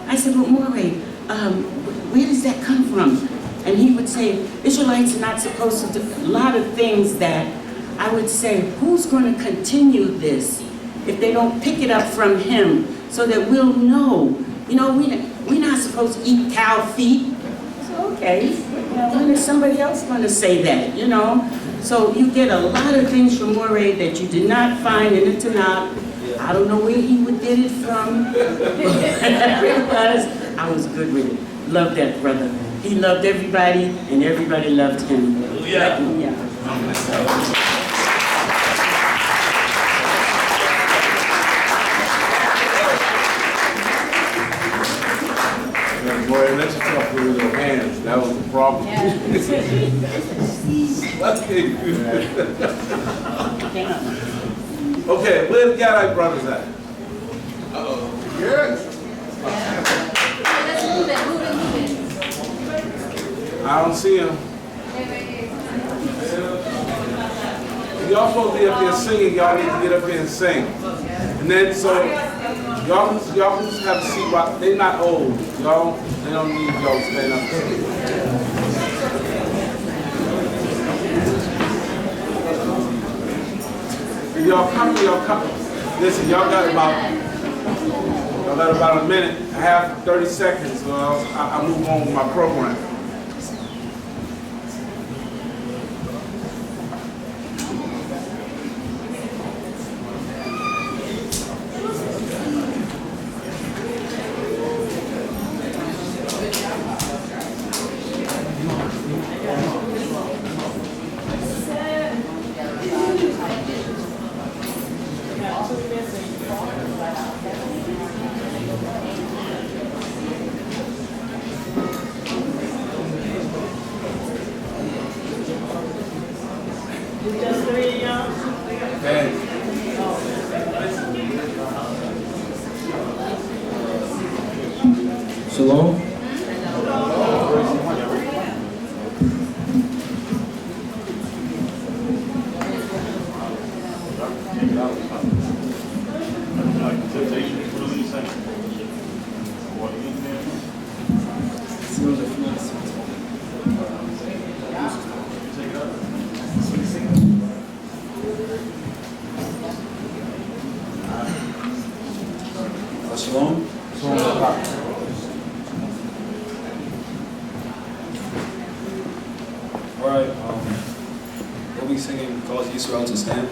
I said, well, Moreh, where does that come from? And he would say, Israelites are not supposed to do a lot of things that I would say, who's going to continue this if they don't pick it up from him so that we'll know? You know, we're not supposed to eat cow feet. So, okay, when is somebody else going to say that, you know? So you get a lot of things from Moreh that you did not find in the Tanakh. I don't know where he would get it from. Whatever it was, I was good with it. Loved that brother. He loved everybody, and everybody loved him. Hallelujah. Moreh, let you talk with your hands. That was the problem. Okay, where the Gadite brothers at? Uh-oh. Yes. I don't see them. Y'all supposed to be up here singing. Y'all need to get up here and sing. And then so y'all can just have a seat. While they're not old. Y'all, they don't need y'all to stand up. Y'all come. Listen, y'all got about a minute, a half, 30 seconds, so I'll move on with my program. Shalom. Shalom. All right, we'll be singing Cause Israel to Stand.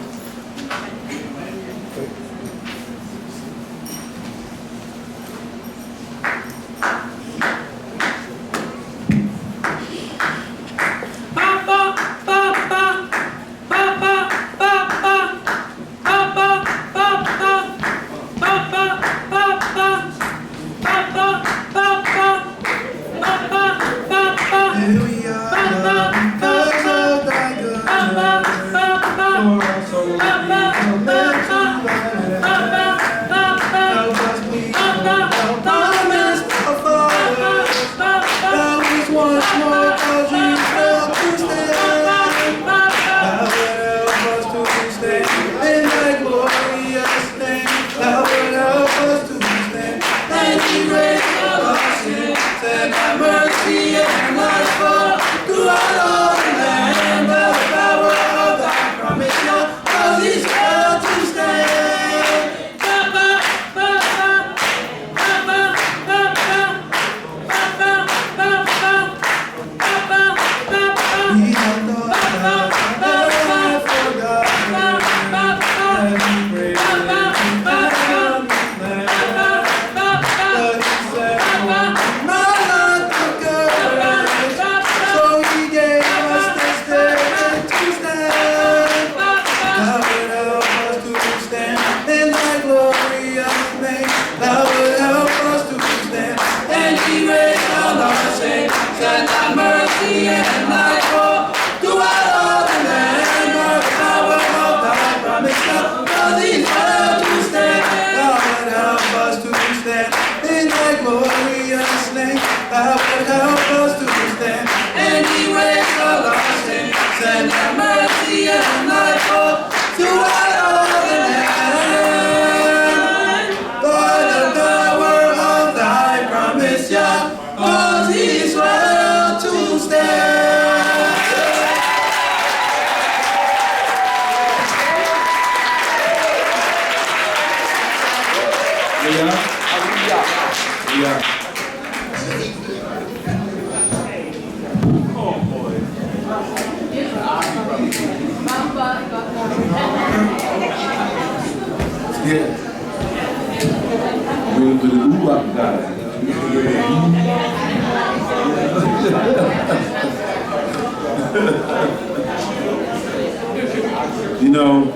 You know,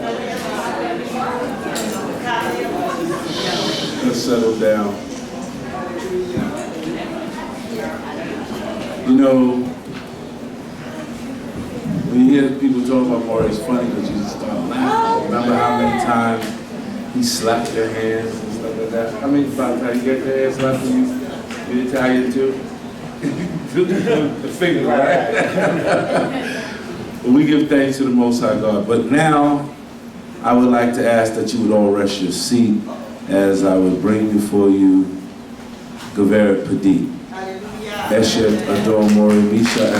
let's settle down. You know, when you hear people talk about Moreh, it's funny because you just start laughing. Remember how many times he slapped their hands and stuff like that? How many times you get their hands slapped when you're Italian too? The finger, right? But we give thanks to the Most High God. But now, I would like to ask that you would all rest your seat as I would bring before you Gaveret Padit. Eshet Ador Moreh Meshael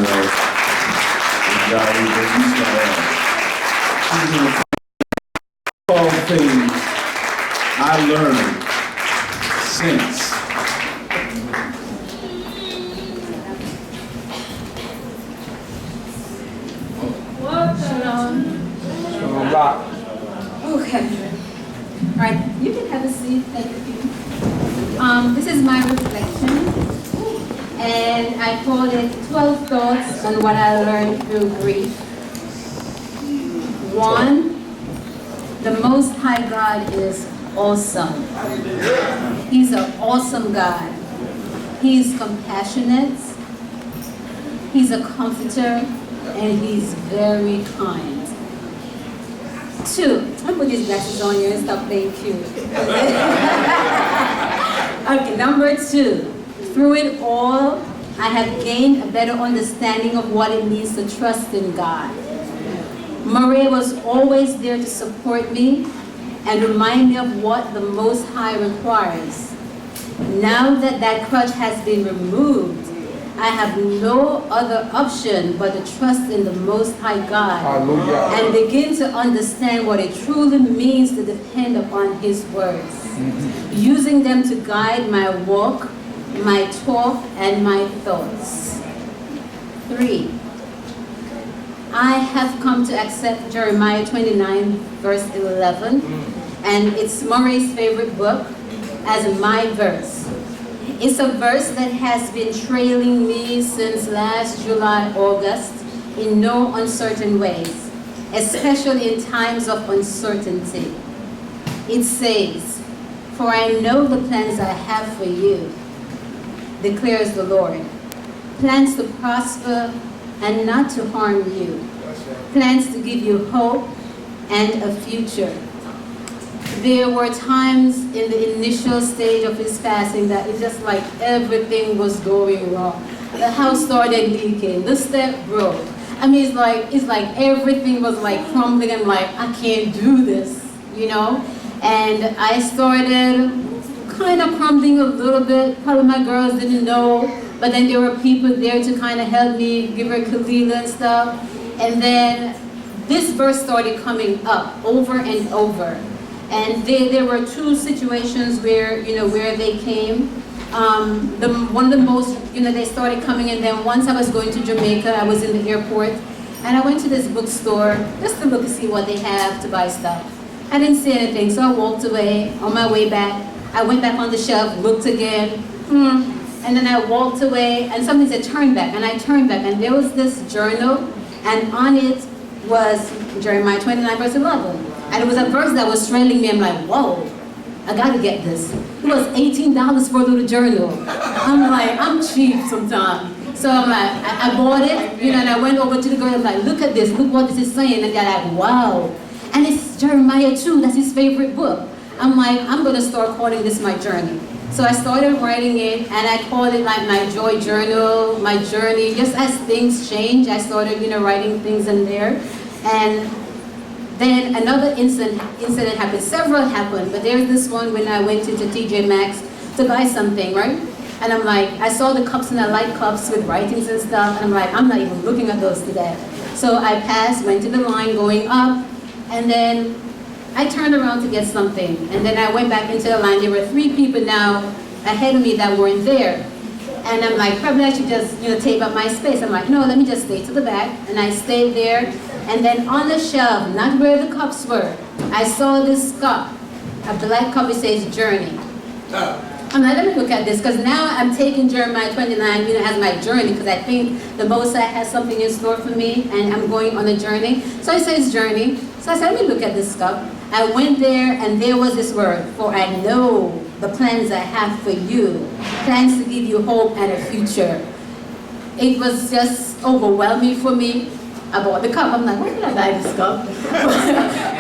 Naftali. All things I learned since. Okay. All right, you can have a seat. Thank you. This is my reflection, and I called it 12 Thoughts on What I Learned Through Grief. 1, the Most High God is awesome. He's an awesome God. He's compassionate, He's a comforter, and He's very kind. 2, I'll put these glasses on you and stop being cute. Okay, number 2, Through it all, I have gained a better understanding of what it means to trust in God. Moreh was always there to support me and remind me of what the Most High requires. Now that that crutch has been removed, I have no other option but to trust in the Most High God. Hallelujah. And begin to understand what it truly means to depend upon His words, using them to guide my walk, my talk, and my thoughts. 3. I have come to accept Jeremiah 29, verse 11, and it's Moreh's favorite book, as my verse. It's a verse that has been trailing me since last July, August, in no uncertain ways, especially in times of uncertainty. It says, "For I know the plans I have for you, declares the Lord, plans to prosper and not to harm you, plans to give you hope and a future." There were times in the initial stage of his fasting that it's just like everything was going wrong. The house started leaking, the step broke. I mean, it's like everything was like crumbling. I'm like, I can't do this, you know? And I started kind of crumbling a little bit. Probably my girls didn't know, but then there were people there to kind of help me, give her Kalila and stuff. And then this verse started coming up over and over. And there were two situations where, where they came. One of the most, they started coming, and then once I was going to Jamaica, I was in the airport, and I went to this bookstore just to look to see what they have to buy stuff. I didn't see anything, so I walked away. On my way back, I went back on the shelf, looked again, and then I walked away, and something said, turn back, and I turned back, and there was this journal, and on it was Jeremiah 29, verse 11. And it was a verse that was trailing me. I'm like, whoa, I gotta get this. It was $18 for a little journal. I'm like, I'm cheap sometimes. So I'm like, I bought it, and I went over to the girl. I'm like, look at this, look what this is saying. And they're like, wow. And it's Jeremiah 2, that's his favorite book. I'm like, I'm gonna start calling this my journey. So I started writing it, and I called it like my joy journal, my journey. Just as things change, I started, writing things in there. And then another incident happened. Several happened, but there's this one when I went into TJ Maxx to buy something, right? And I'm like, I saw the cups, and I like cups with writings and stuff, and I'm like, I'm not even looking at those today. So I passed, went to the line going up, and then I turned around to get something, and then I went back into the line. There were 3 people now ahead of me that weren't there. And I'm like, probably I should just, tape up my space. I'm like, no, let me just stay to the back. And I stayed there. And then on the shelf, not where the cups were, I saw this cup, a black cup. It says Journey. I'm like, let me look at this, because now I'm taking Jeremiah 29, as my journey, because I think the Most High has something in store for me, and I'm going on a journey. So it says Journey. So I said, let me look at this cup. I went there, and there was this word, for I know the plans I have for you, plans to give you hope and a future. It was just overwhelming for me. I bought the cup. I'm like, why did I buy this cup?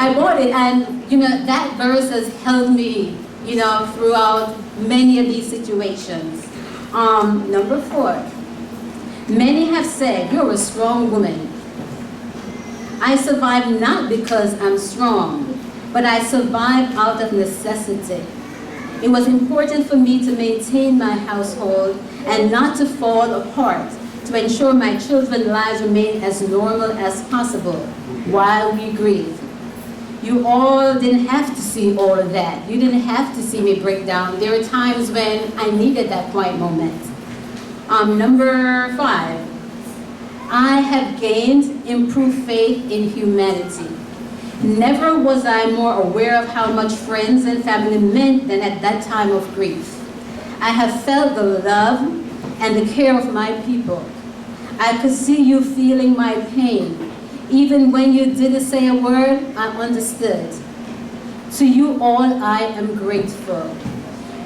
I bought it, and that verse has held me, throughout many of these situations. Number 4, many have said, you're a strong woman. I survive not because I'm strong, but I survive out of necessity. It was important for me to maintain my household and not to fall apart, to ensure my children's lives remain as normal as possible while we grieve. You all didn't have to see all of that. You didn't have to see me break down. There were times when I needed that quiet moment. Number 5, I have gained improved faith in humanity. Never was I more aware of how much friends and family meant than at that time of grief. I have felt the love and the care of my people. I could see you feeling my pain. Even when you didn't say a word, I understood. To you all, I am grateful.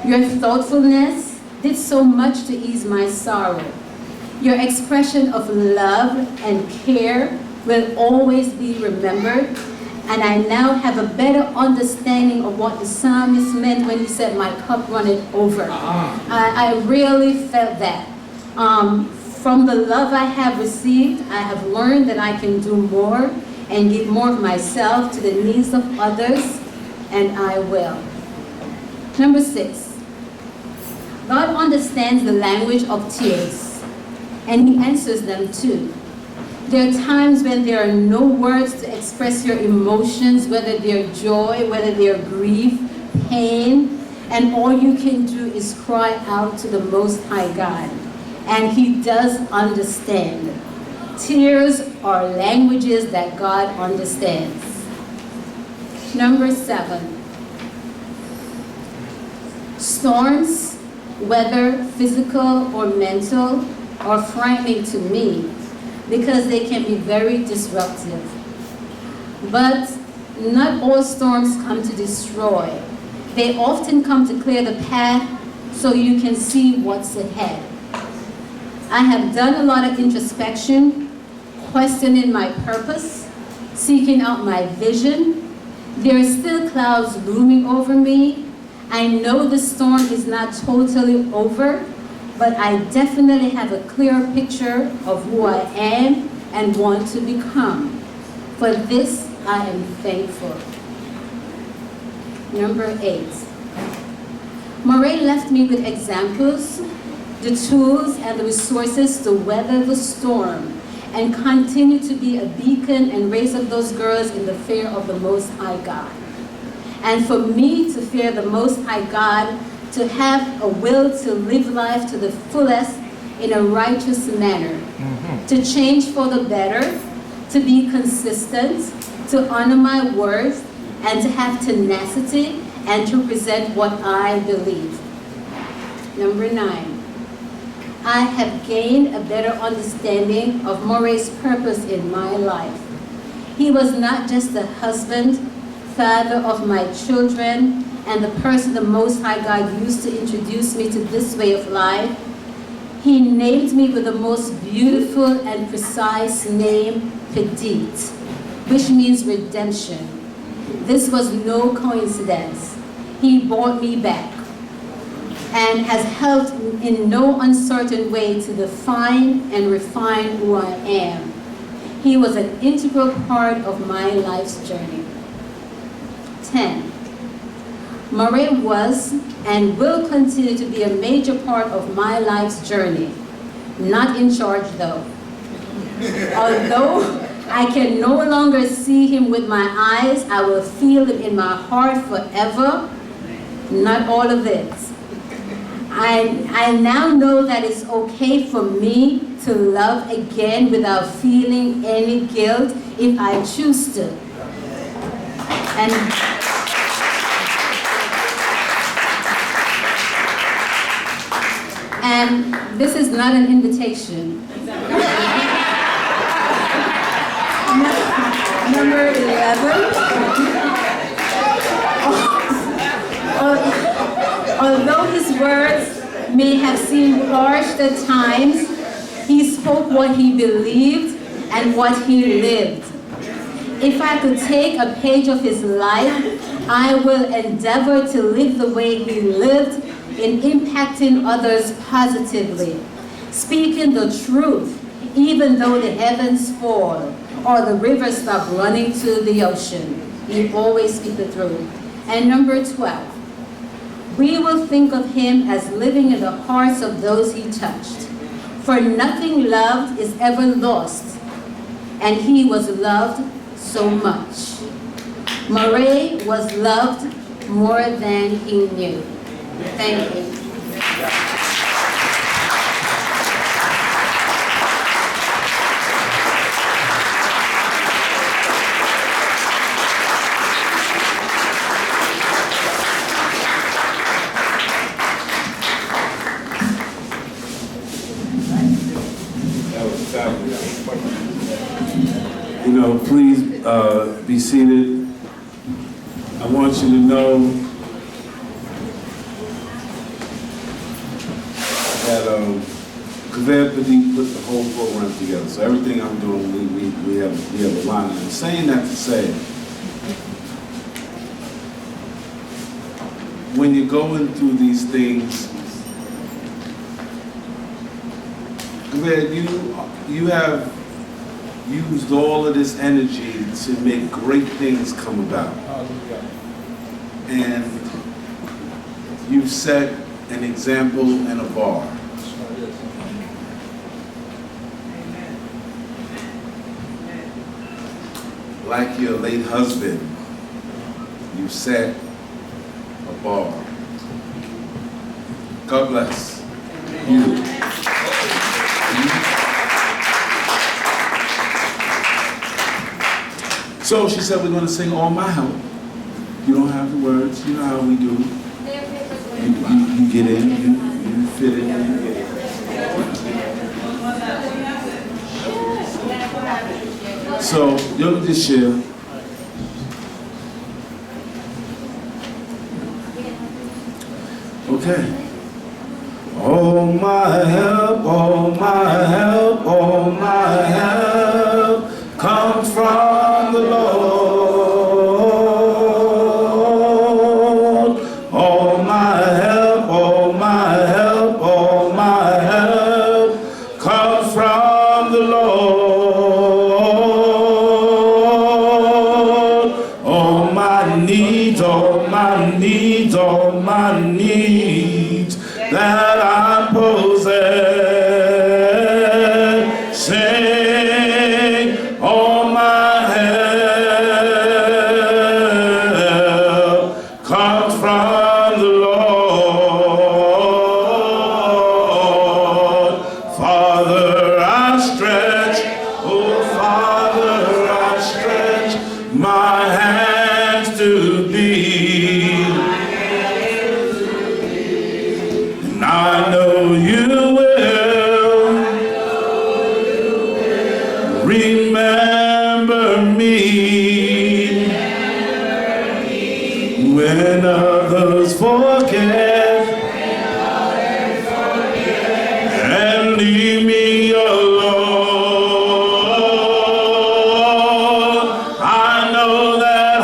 Your thoughtfulness did so much to ease my sorrow. Your expression of love and care will always be remembered, And I now have a better understanding of what the psalmist meant when he said, my cup runneth over. I really felt that. From the love I have received, I have learned that I can do more and give more of myself to the needs of others, and I will. Number 6, God understands the language of tears, and he answers them too. There are times when there are no words to express your emotions, whether they're joy, whether they're grief, pain, and all you can do is cry out to the Most High God. And he does understand. Tears are languages that God understands. Number 7, storms, whether physical or mental, are frightening to me because they can be very disruptive. But not all storms come to destroy. They often come to clear the path so you can see what's ahead. I have done a lot of introspection, questioning my purpose, seeking out my vision. There are still clouds looming over me. I know the storm is not totally over, but I definitely have a clear picture of who I am and want to become. For this, I am thankful. Number 8. Moreh left me with examples, the tools and the resources to weather the storm and continue to be a beacon and raise up those girls in the fear of the Most High God. And for me to fear the Most High God, to have a will to live life to the fullest in a righteous manner, to change for the better, to be consistent, to honor my words, and to have tenacity and to present what I believe. Number 9. I have gained a better understanding of Moreh's purpose in my life. He was not just the husband, father of my children, and the person the Most High God used to introduce me to this way of life. He named me with the most beautiful and precise name, Pedit, which means redemption. This was no coincidence. He brought me back and has helped in no uncertain way to define and refine who I am. He was an integral part of my life's journey. 10. Moreh was and will continue to be a major part of my life's journey. Not in charge though. Although I can no longer see him with my eyes, I will feel him in my heart forever. Not all of it. I now know that it's okay for me to love again without feeling any guilt if I choose to. And this is not an invitation. Number 11. Although his words may have seemed harsh at times, he spoke what he believed and what he lived. If I could take a page of his life, I will endeavor to live the way he lived in impacting others positively, speaking the truth, even though the heavens fall or the rivers stop running to the ocean. He always speaks the truth. And number 12. We will think of him as living in the hearts of those he touched. For nothing loved is ever lost, and he was loved so much. Moreh was loved more than he knew. Thank you. You know, please be seated. I want you to know that Congregation Beth put the whole program together. So everything I'm doing, we have a line. And I'm saying that to say when you're going through these things, that you have used all of this energy to make great things come about. And you've set an example and a bar. Like your late husband, you set a bar. God bless you. So she said, we're going to sing All My Help. You don't have the words. You know how we do. You get in, you fit in, you get in. So, you'll just share. Okay. Oh my help, oh my help, oh my help comes from the Lord. Oh my help, oh my help, oh my help comes from the Lord. Oh my needs, oh my needs, oh my needs that I possess, sing, all my help comes from the Lord. Father, I stretch, oh Father, I stretch my hands to thee. I know you will remember me when others forget and leave me alone. I know that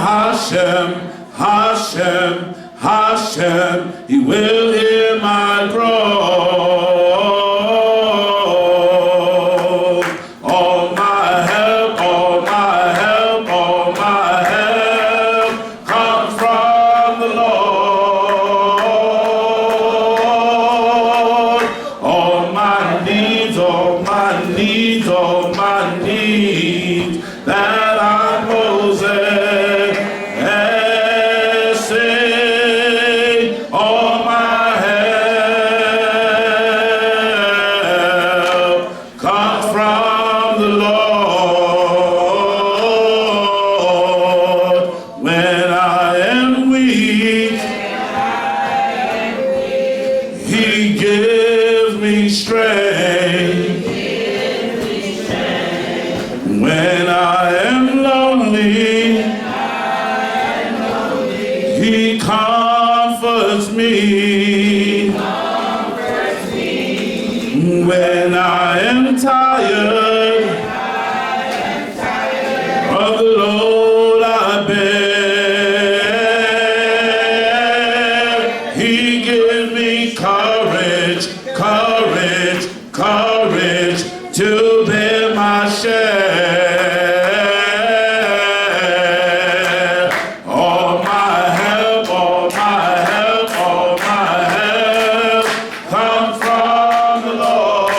Hashem, He will hear my groan. All my help, all my help, all my help comes from the Lord. All my needs, all my needs, all my needs that I possess, all my help comes from the Lord. When I am weak, He gives me strength. When I am lonely, He comforts me. When I am tired of the load I bear, He gives me courage, courage, courage to bear my share. All my help, all my help, all my help comes from the Lord.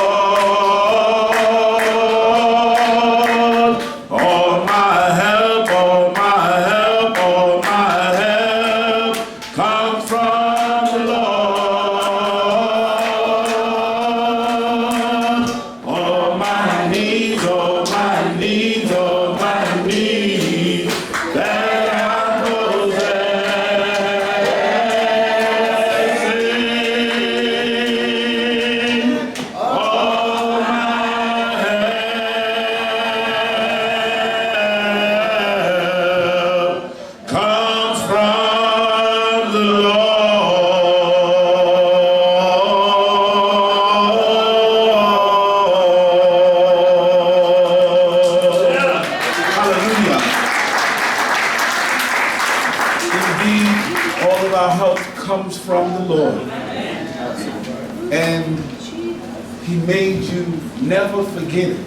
He made you never forget it.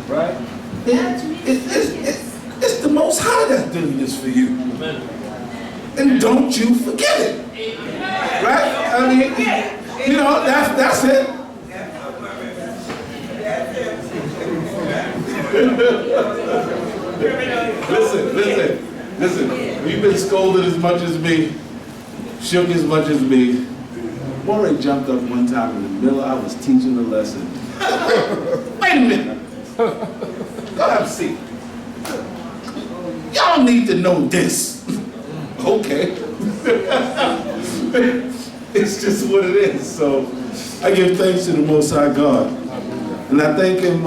Right? It's the Most High that's doing this for you. And don't you forget it. Right? I mean, you know, that's it. Listen. You've been scolded as much as me, shook as much as me. Moreh jumped up one time in the middle. I was teaching a lesson. Wait a minute. Go have a seat. Y'all need to know this. Okay. It's just what it is. So I give thanks to the Most High God. And I thank him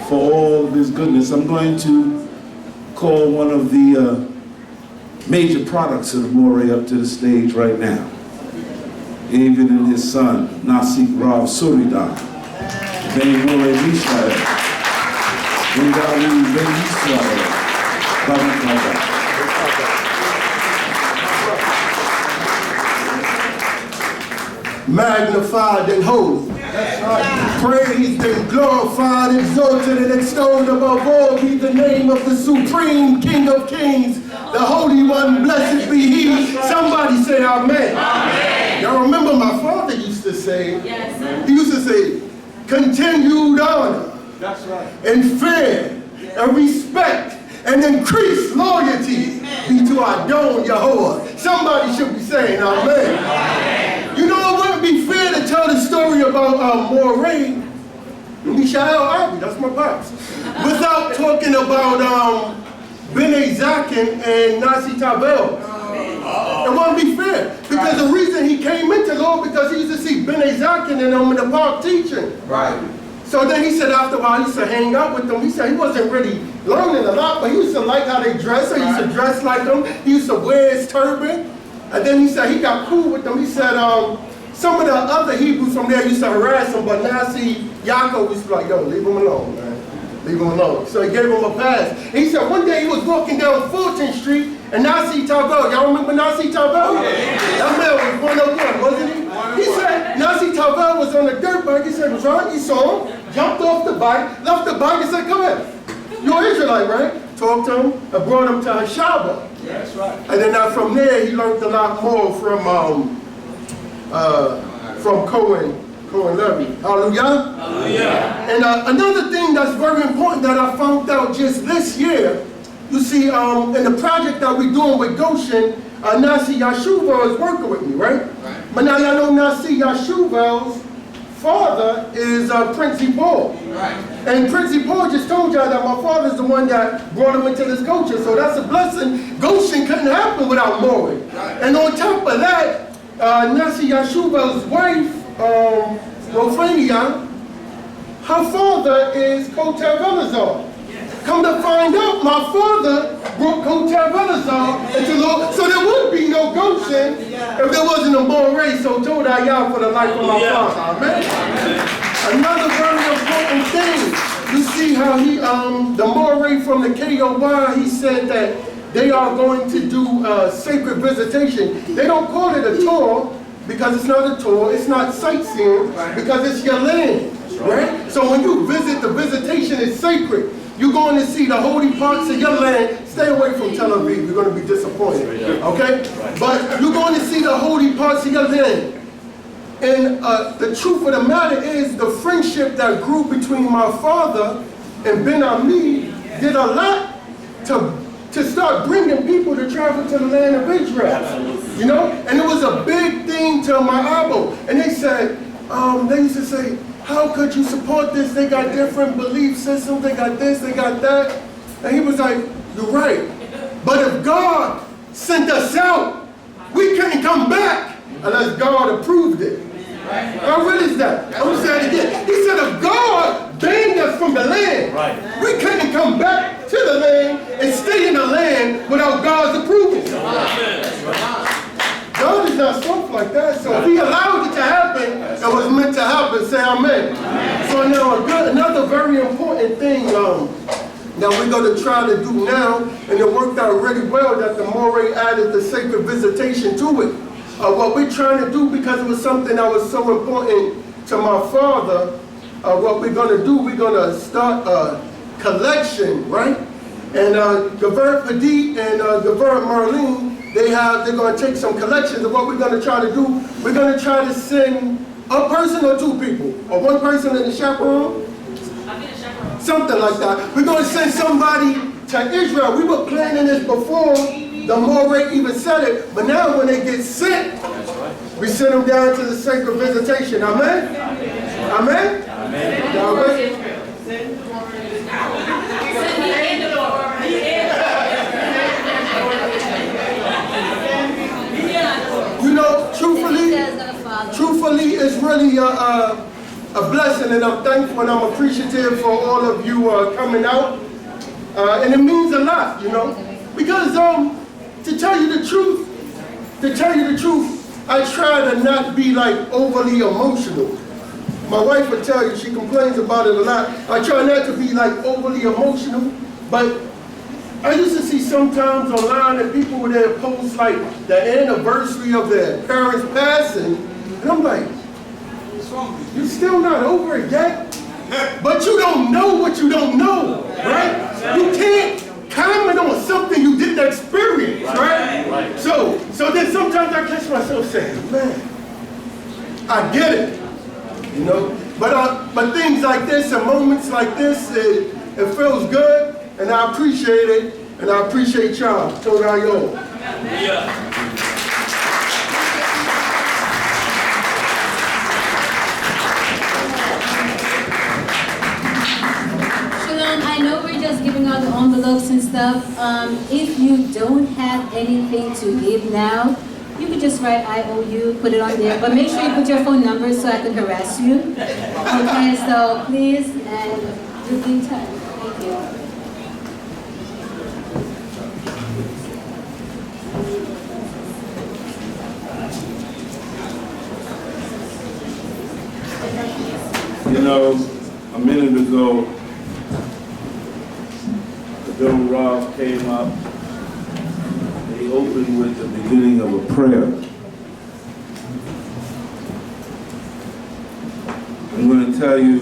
for all of his goodness. I'm going to call one of the major products of Moreh up to the stage right now. Even in his son, Nasik Rav Suridan. Ben Moreh Meshael. Magnified and holy. Praised and glorified, exalted and extolled above all be the name of the supreme King of Kings, the Holy One, blessed be He. Somebody say amen. Amen. Y'all remember my father used to say, he used to say, continued honor. That's right. And fear and respect and increased loyalty be to Adon Yahuwah. Somebody should be saying amen. Amen. You know, it wouldn't be fair to tell the story about Moreh Meshael, that's my pops, without talking about Bnei Zakin and Nasi Tabel. It wouldn't be fair. Because the reason he came into law because he used to see Bnei Zakin and them in the park teaching. Right. So then he said after a while, he used to hang out with them. He said he wasn't really learning a lot, but he used to like how they dress. So he used to dress like them. He used to wear his turban. And then he said he got cool with them. He said some of the other Hebrews from there used to harass him, but Nasi Yaakov was like, yo, leave him alone, man. Leave him alone. So he gave him a pass. And he said one day he was walking down 14th Street and Nasi Tabel, y'all remember Nasi Tabel? That man was 101, wasn't he? He said Nasi Tabel was on a dirt bike. He said, John, he saw him, jumped off the bike, left the bike and said, come here. You're an Israelite, right? Talked to him and brought him to Hashaba. That's right. And then from there he learned a lot more from Cohen Levy. Hallelujah. Hallelujah. And another thing that's very important that I found out just this year, you see, in the project that we're doing with Goshen, Nasi Yashuva is working with me, right? But now y'all know Nasi Yashuva's father is Prince Paul. Right. And Prince Paul just told y'all that my father's the one that brought him into this culture. So that's a blessing. Goshen couldn't happen without Moreh. Right. And on top of that, Nasi Yashuva's wife, Rofania, her father is Kotel Velazar. Come to find out, my father brought Kotel Velazar into law, so there would be no Goshen if there wasn't a Moreh. So told I y'all for the life of my father. Amen. Another very important thing, you see how he, the Moreh from the KOY, he said that they are going to do sacred visitation. They don't call it a tour because it's not a tour, it's not sightseeing because it's your land, right? So when you visit, the visitation is sacred. You're going to see the holy parts of your land. Stay away from Tel Aviv, you're going to be disappointed, okay? But you're going to see the holy parts of your land. And the truth of the matter is the friendship that grew between my father and Ben Ami did a lot to start bringing people to travel to the land of Israel. Absolutely. You know? And it was a big thing to my Abba. And they said, they used to say, how could you support this? They got different belief systems, they got this, they got that. And he was like, you're right. But if God sent us out, we couldn't come back unless God approved it. How real is that? I'm going to say it again. He said if God banned us from the land, we couldn't come back to the land and stay in the land without God's approval. God is not soft like that, so if he allowed it to happen, it was meant to happen. Say amen. So now another very important thing that we're going to try to do now, and it worked out really well that the Moreh added the sacred visitation to it. What we're trying to do, because it was something that was so important to my father, what we're going to do, we're going to start a collection, right? And Gavert Padit and Gavert Marlene, they're going to take some collections of what we're going to try to do. We're going to try to send a person or two people, or one person in the chaperone. Something like that. We're going to send somebody to Israel. We were planning this before the Moreh even said it, but now when they get sent, we send them down to the sacred visitation. Amen? Amen? Amen. Y'all ready? You know, truthfully, it's really a blessing, and I'm thankful and I'm appreciative for all of you coming out. And it means a lot, you know, because to tell you the truth, I try to not be like overly emotional. My wife would tell you, she complains about it a lot. I try not to be like overly emotional, but I used to see sometimes online that people would post like the anniversary of their parents passing, and I'm like, you're still not over it yet? But you don't know what you don't know, right? You can't comment on something you didn't experience, right? So then sometimes I catch myself saying, man, I get it, you know? But things like this and moments like this, it feels good, and I appreciate it, and I appreciate y'all. Toda yo. I know we're just giving out the envelopes and stuff. If you don't have anything to give now, you can just write IOU, put it on there. But make sure you put your phone number so I can harass you. Okay, so please, and you'll be in touch. Thank you. You know, a minute ago, Bill Roth came up, and he opened with the beginning of a prayer. I'm going to tell you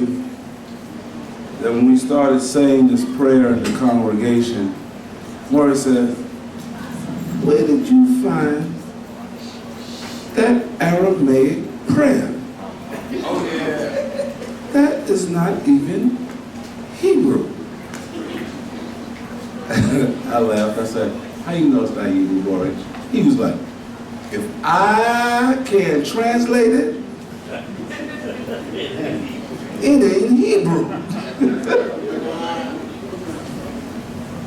that when we started saying this prayer in the congregation, Moreh said, where did you find that Aramaic prayer? Oh, yeah. That is not even Hebrew. I laughed. I said, how you know it's not Hebrew, Moreh? He was like, if I can't translate it, it ain't Hebrew.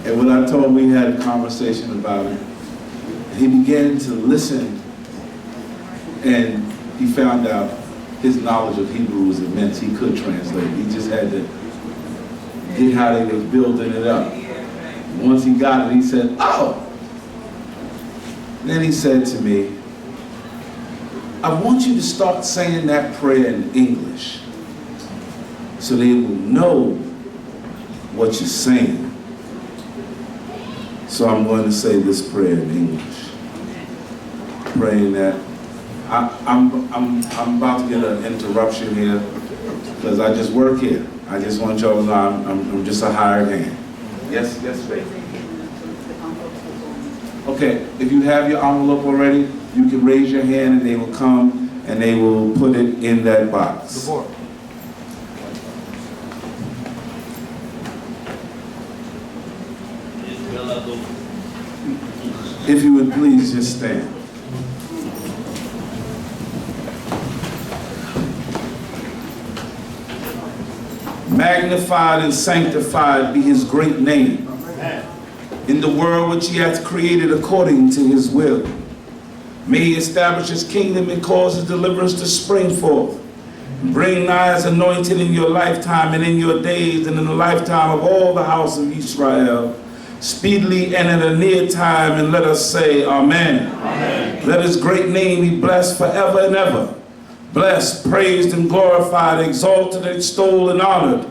And when I told him we had a conversation about it, he began to listen, and he found out his knowledge of Hebrew was immense. He could translate. He just had to get how they was building it up. Once he got it, he said, oh. Then he said to me, I want you to start saying that prayer in English so they will know what you're saying. So I'm going to say this prayer in English, praying that I'm about to get an interruption here because I just work here. I just want y'all to know I'm just a hired hand. Yes, yes, baby. Okay, if you have your envelope already, you can raise your hand and they will come and they will put it in that box. If you would please just stand. Magnified and sanctified be his great name in the world which he hath created according to his will. May he establish his kingdom and cause his deliverance to spring forth. Bring nigh his anointed in your lifetime and in your days and in the lifetime of all the house of Israel. Speedily and in a near time, and let us say amen. Amen. Let his great name be blessed forever and ever. Blessed, praised, and glorified, exalted, extolled, and honored,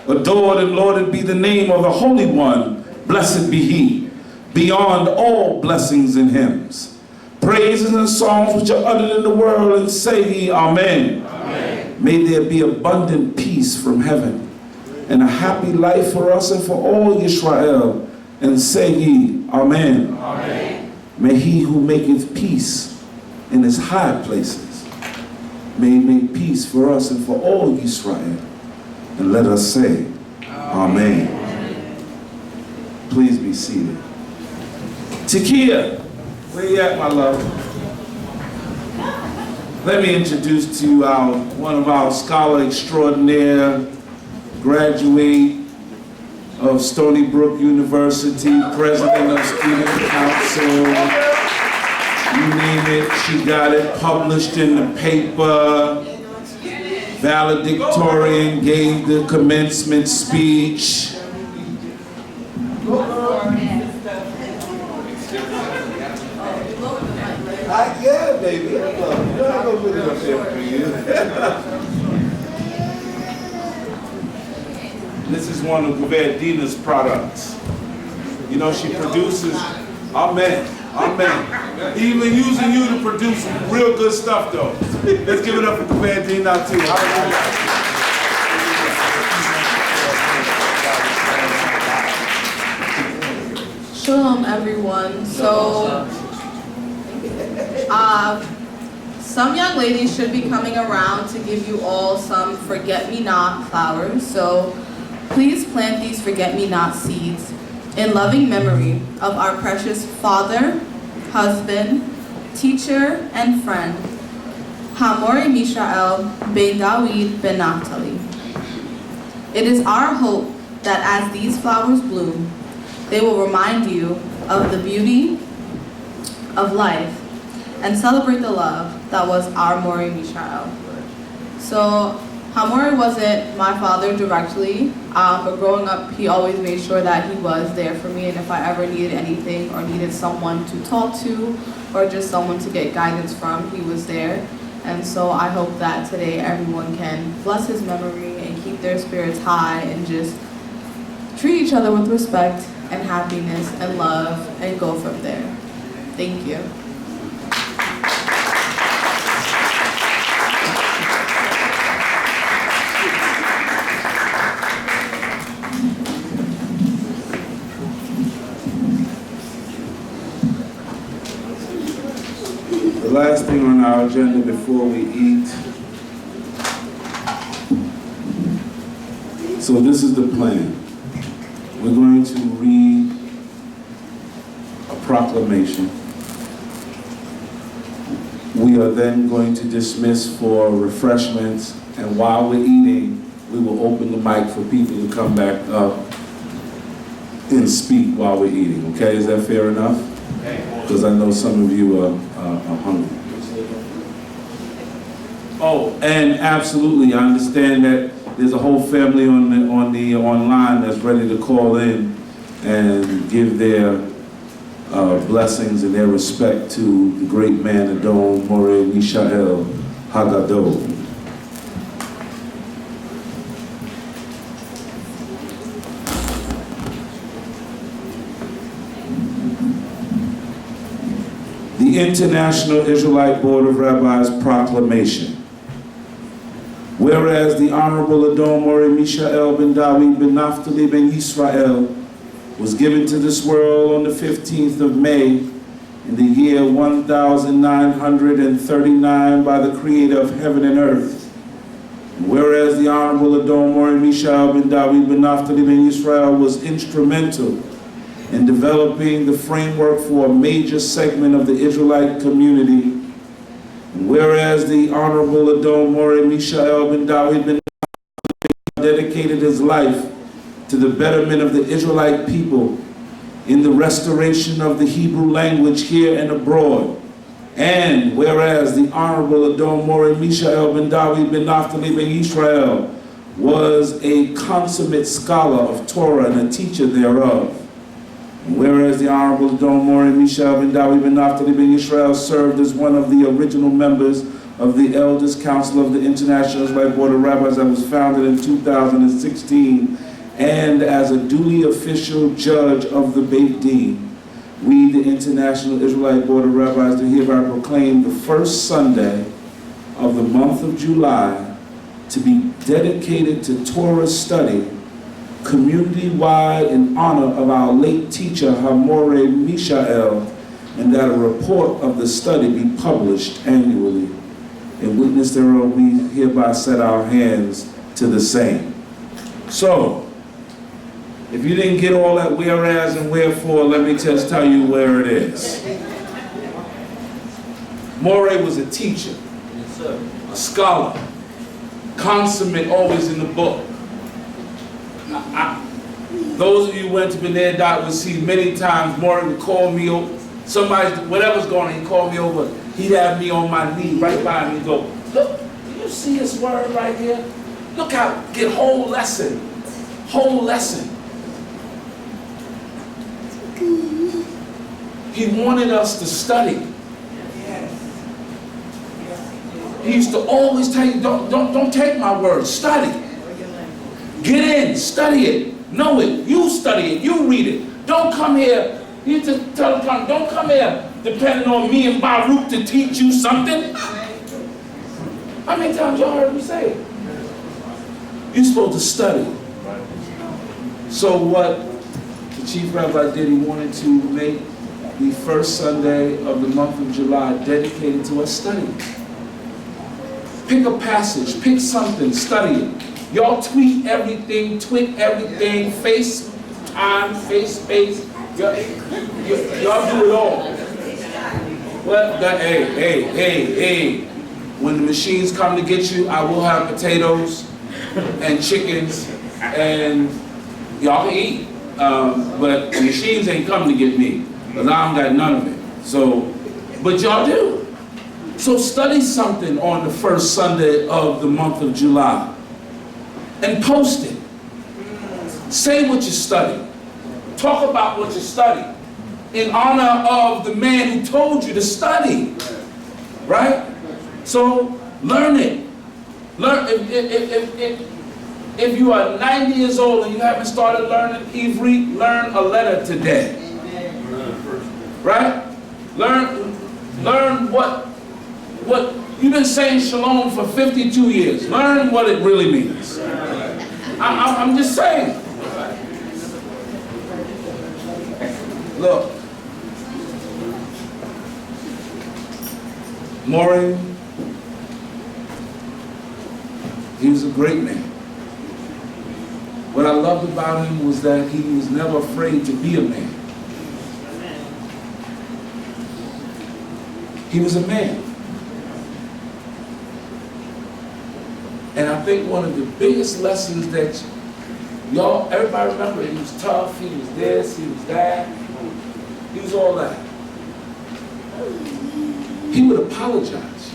adored, and lauded be the name of the Holy One. Blessed be he, beyond all blessings and hymns. Praises and songs which are uttered in the world, and say ye, amen. Amen. May there be abundant peace from heaven and a happy life for us and for all Israel. And say ye, Amen. Amen. May he who maketh peace in his high places may make peace for us and for all Israel. And let us say, Amen. Please be seated. Takia, where you at, my love? Let me introduce to you one of our scholar extraordinaire, graduate of Stony Brook University, president of Student Council. You name it, she got it published in the paper. Valedictorian, gave the commencement speech. Yeah, baby, I love you. I'm gonna put it up there for you. This is one of Dina's products. You know, she produces, amen, even using you to produce real good stuff, though. Let's give it up for Dina, too. Shalom, everyone. So, some young ladies should be coming around to give you all some forget-me-not flowers. So, please plant these forget-me-not seeds in loving memory of our precious father, husband, teacher, and friend, Moreh Meshael Naftali. It is our hope that as these flowers bloom, they will remind you of the beauty of life and celebrate the love that was our Moreh Meshael. So, Moreh wasn't my father directly, but growing up, he always made sure that he was there for me, and if I ever needed anything or needed someone to talk to or just someone to get guidance from, he was there. And so I hope that today everyone can bless his memory and keep their spirits high and just treat each other with respect and happiness and love and go from there. Thank you. The last thing on our agenda before we eat. So this is the plan. We're going to read a proclamation. We are then going to dismiss for refreshments, and while we're eating, we will open the mic for people to come back up and speak while we're eating. Okay, is that fair enough? Because I know some of you are hungry. Oh, and absolutely, I understand that there's a whole family on the online that's ready to call in and give their blessings and their respect to the great man Adon Moreh Meshael Hagadol. The International Israelite Board of Rabbis Proclamation. Whereas the Honorable Adon Moreh Meshael Naftali ben Yisrael was given to this world on the 15th of May in the year 1939 by the Creator of heaven and earth. And whereas the Honorable Adon Moreh Meshael Naftali ben Yisrael was instrumental in developing the framework for a major segment of the Israelite community. And whereas the Honorable Adon Moreh Meshael Naftali dedicated his life to the betterment of the Israelite people in the restoration of the Hebrew language here and abroad. And whereas the Honorable Adon Moreh Meshael Naftali ben Yisrael was a consummate scholar of Torah and a teacher thereof. Whereas the Honorable Adon Moreh Meshael Naftali ben Yisrael served as one of the original members of the Elders Council of the International Israelite Board of Rabbis that was founded in 2016, and as a duly official judge of the Beit Din, we, the International Israelite Board of Rabbis, do hereby proclaim the first Sunday of the month of July to be dedicated to Torah study, community-wide in honor of our late teacher, Moreh Meshael, and that a report of the study be published annually. In witness thereof, we hereby set our hands to the same. So, if you didn't get all that whereas and wherefore, let me just tell you where it is. Moreh was a teacher, a scholar, consummate, always in the book. Those of you who went to B'nai Dot would see many times Moreh would call me over. Somebody, whatever's going on, he'd call me over. He'd have me on my knee right by me and go, look, do you see this word right here? Look how, get whole lesson. Whole lesson. He wanted us to study. He used to always tell you, don't take my word, study. Get in, study it, know it, you study it, you read it. Don't come here, you just tell them, don't come here depending on me and Baruch to teach you something. How many times y'all heard me say it? You're supposed to study. So what the Chief Rabbi did, he wanted to make the first Sunday of the month of July dedicated to us studying. Pick a passage, pick something, study it. Y'all tweet everything, FaceTime, face. Y'all do it all. Well, hey. When the machines come to get you, I will have potatoes and chickens, and y'all can eat. But the machines ain't coming to get me, because I don't got none of it. So, but y'all do. So study something on the first Sunday of the month of July and post it. Say what you study. Talk about what you study in honor of the man who told you to study, right? So learn it. Learn. If you are 90 years old and you haven't started learning Ivrit, learn a letter today, right? Learn what you've been saying shalom for 52 years. Learn what it really means. I'm just saying. Look, Moreh, he was a great man. What I loved about him was that he was never afraid to be a man. He was a man. And I think one of the biggest lessons that y'all, everybody remember, he was tough, he was this, he was that, he was all that. He would apologize.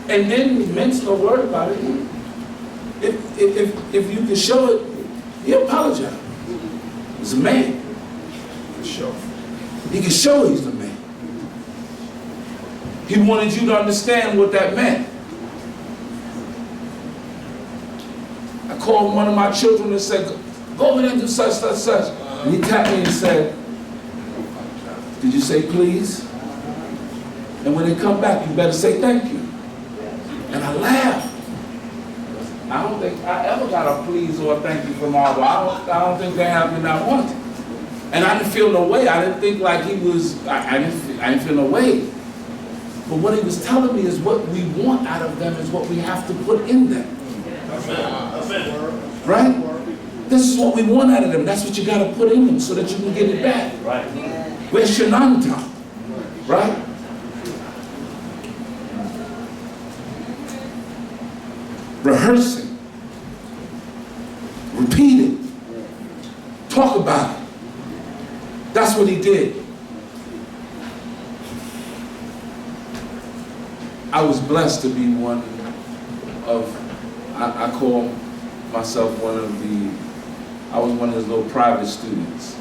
And then he mentioned a word about it. If you can show it, he apologized. He's a man. He can show he's a man. He wanted you to understand what that meant. I called one of my children and said, go over there and do such. And he tapped me and said, did you say please? And when they come back, you better say thank you. And I laughed. I don't think I ever got a please or a thank you from Arbor. I don't think they have me not once. And I didn't feel no way. I didn't think like he was, I didn't feel no way. But what he was telling me is what we want out of them is what we have to put in them. Right? This is what we want out of them. That's what you got to put in them so that you can get it back. Right. Where's Shananta? Right? Rehearsing. Repeating. Talk about it. That's what he did. I was blessed to be one of, I call myself one of the, I was one of his little private students.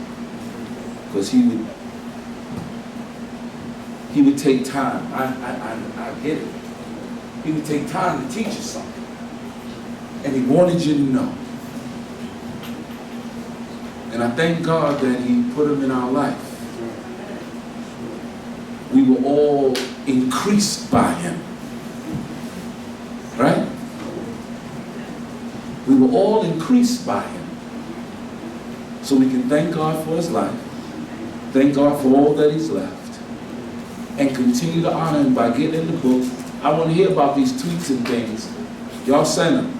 Because he would take time. I get it. He would take time to teach you something. And he wanted you to know. And I thank God that he put him in our life. we were all increased by him. Right? We were all increased by him. So we can thank God for his life, thank God for all that he's left, and continue to honor him by getting in the book. I want to hear about these tweets and things. Y'all send them.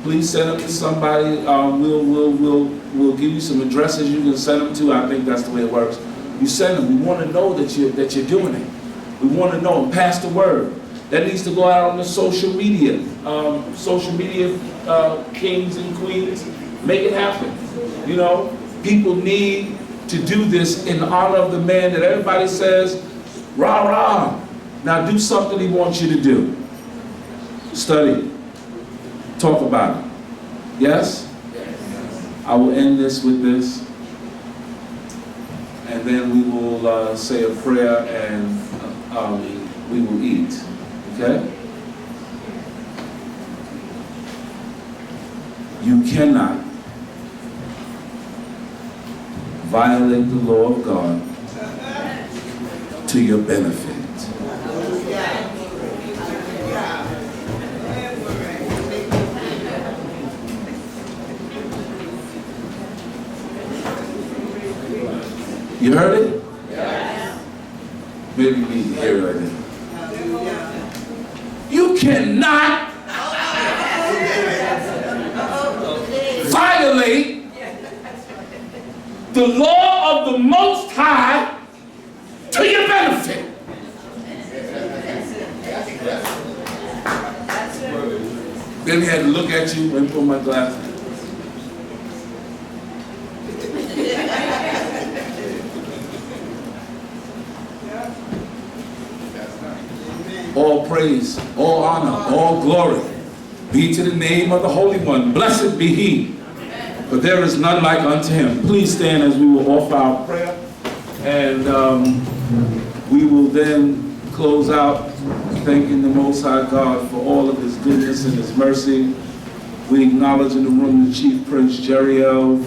Please send them to somebody. We'll give you some addresses you can send them to. I think that's the way it works. You send them. We want to know that you're doing it. We want to know and pass the word. That needs to go out on the social media. Kings and queens, make it happen. You know, people need to do this in honor of the man that everybody says, rah, rah. Now do something he wants you to do. Study. Talk about it. Yes? I will end this with this. And then we will say a prayer and we will eat. Okay? You cannot violate the law of God to your benefit. You heard it? Yes. Maybe you need to hear it again. You cannot violate the law of the Most High to your benefit. Then he had to look at you and put my glasses. All praise, all honor, all glory be to the name of the Holy One. Blessed be he, for there is none like unto him. Please stand as we will offer our prayer, and we will then close out thanking the Most High God for all of his goodness and his mercy. We acknowledge in the room the Chief Prince Jeriel,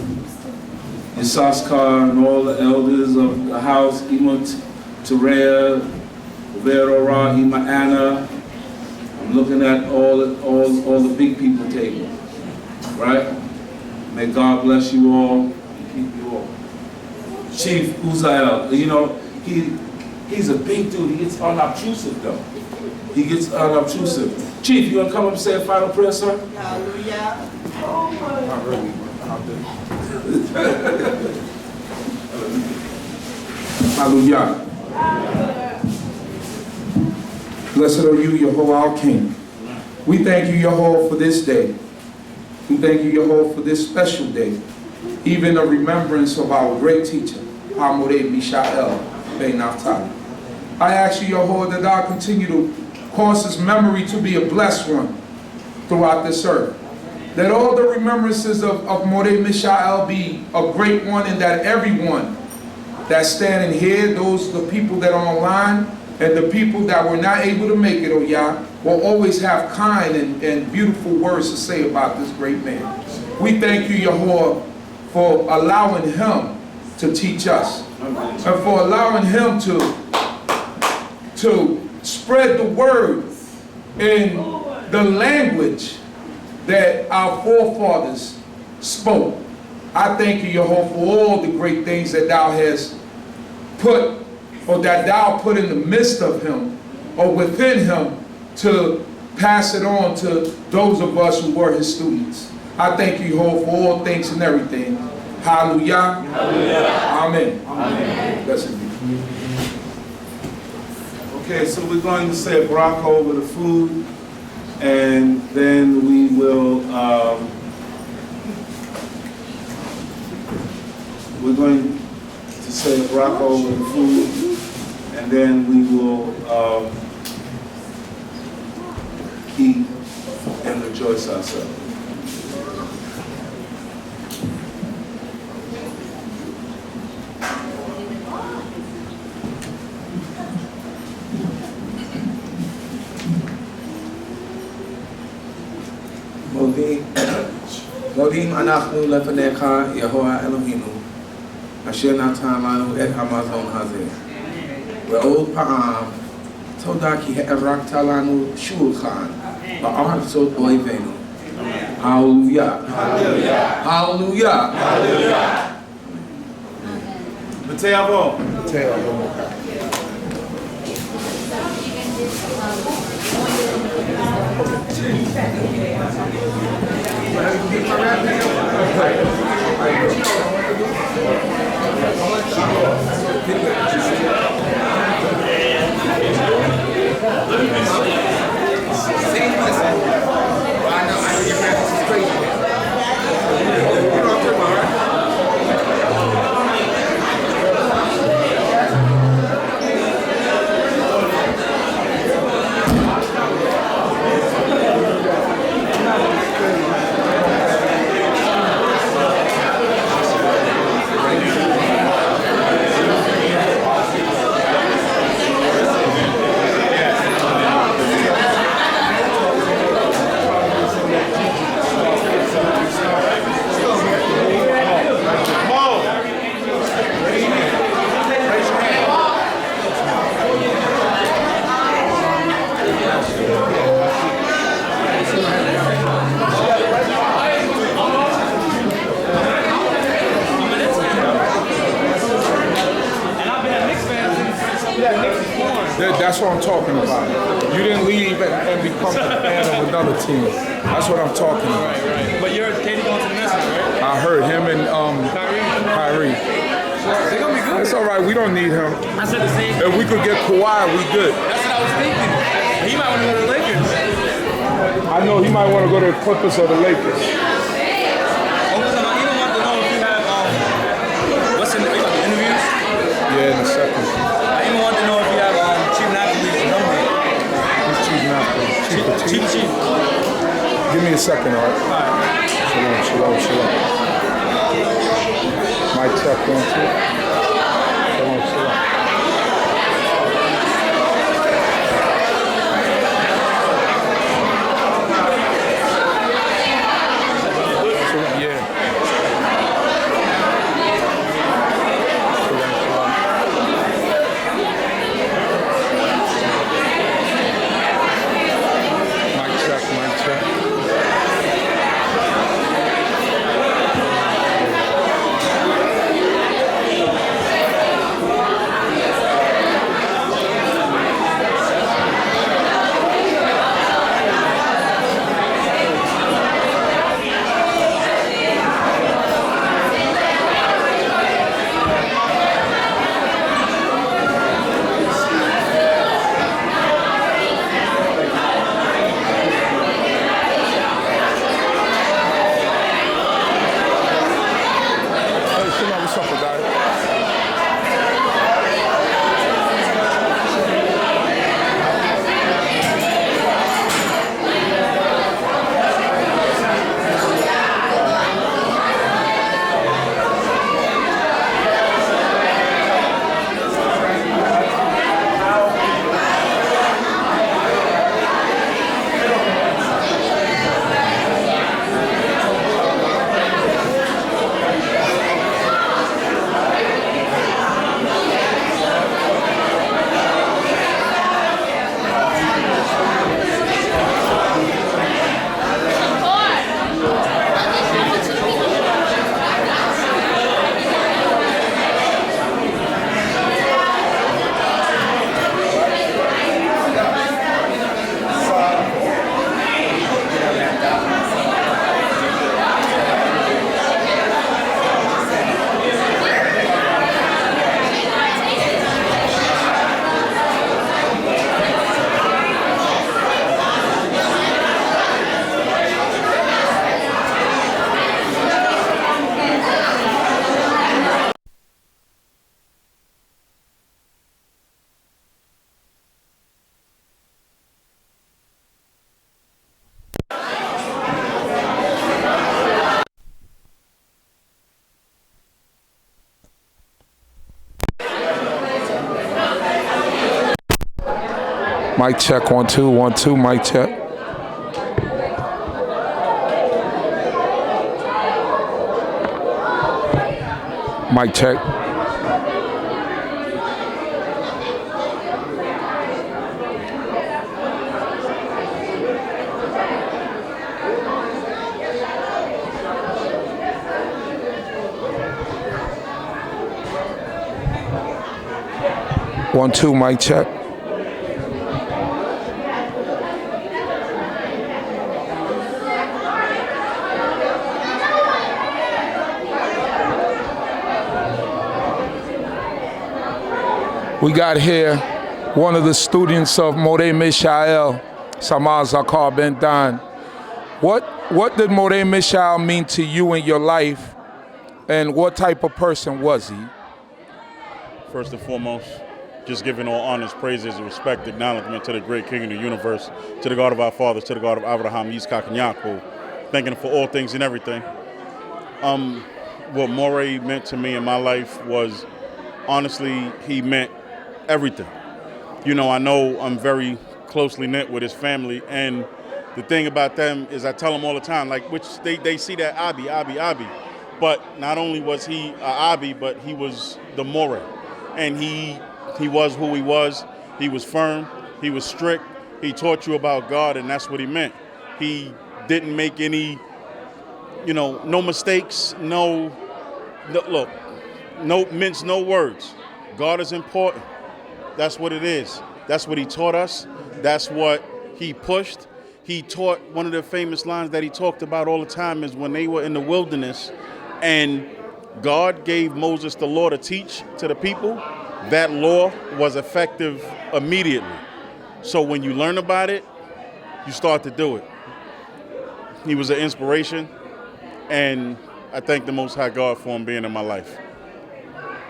Yissaskar, and all the elders of the house, Imut, Terea, Verora, Ima Anna. I'm looking at all the big people table, right? May God bless you all and keep you all. Chief Uziel, you know, he's a big dude. He gets unobtrusive though. He gets unobtrusive. Chief, you want to come up and say a final prayer, sir? Hallelujah. Not really, Hallelujah. Blessed are you, Yehovah, our King. We thank you, Yehovah, for this day. We thank you, Yehovah, for this special day, even a remembrance of our great teacher, Moreh Meshael Naftali. I ask you, Yehovah, that thou continue to cause his memory to be a blessed one throughout this earth. That all the remembrances of Moreh Meshael be a great one, and that everyone that's standing here, the people that are online, and the people that were not able to make it, oh Yah, will always have kind and beautiful words to say about this great man. We thank you, Yahuwah, for allowing him to teach us, and for allowing him to spread the word in the language that our forefathers spoke. I thank you, Yahuwah, for all the great things that thou hast put, or that thou put in the midst of him, or within him, to pass it on to those of us who were his students. I thank you, Yahuwah, for all things and everything. Hallelujah. Hallelujah. Amen. Amen. Blessed be. Okay, so we're going to say a bracha over the food, and then we will, we're going to say a bracha over the food, and then we will eat and rejoice ourselves. מודים אנחנו לפניך, יהוה אלוהינו, אשר נתן לנו את המזון הזה. ועוד פעם, תודה כי הארכת לנו שולחן בארצות אויבינו. הללויה. הללויה. בתי אבות. בתי אבות. That's what I'm talking about. You didn't leave and become a fan of another team. That's what I'm talking about. Right. But you're Katie going to the next one, right? I heard him and Kyrie. They're going to be good. It's all right. We don't need him. I said the same thing. If we could get Kawhi, we good. That's what I was thinking. He might want to go to the Lakers. I know he might want to go to the Clippers or the Lakers. I even want to know if you have, what's in the interviews? Yeah, in a second. I even want to know if you have Chief Naftali's number. Who's Chief Naftali? Chief. Give me a second, all right? All right. Shalom. Mic check, 1, 2. Shalom. Mic check, 1, 2, 1, 2, mic check. Mic check. 1, 2, mic check. We got here one of the students of Moreh Meshael, Samar Zakar Ben Dan. What did Moreh Meshael mean to you in your life, and what type of person was he? First and foremost, just giving all honors, praises, and respect, acknowledgement to the great King of the universe, to the God of our fathers, to the God of Abraham, Yitzchak, and Yaakov, thanking him for all things and everything. What Moreh meant to me in my life was, honestly, he meant everything. You know, I know I'm very closely knit with his family, and the thing about them is I tell them all the time, like, which they see that Abi. But not only was he Abi, but he was the Moreh. And he was who he was. He was firm. He was strict. He taught you about God, and that's what he meant. He didn't make any, no mistakes, no mince, no words. God is important. That's what it is. That's what he taught us. That's what he pushed. He taught, one of the famous lines that he talked about all the time is when they were in the wilderness and God gave Moses the law to teach to the people, that law was effective immediately. So when you learn about it, you start to do it. He was an inspiration, and I thank the Most High God for him being in my life.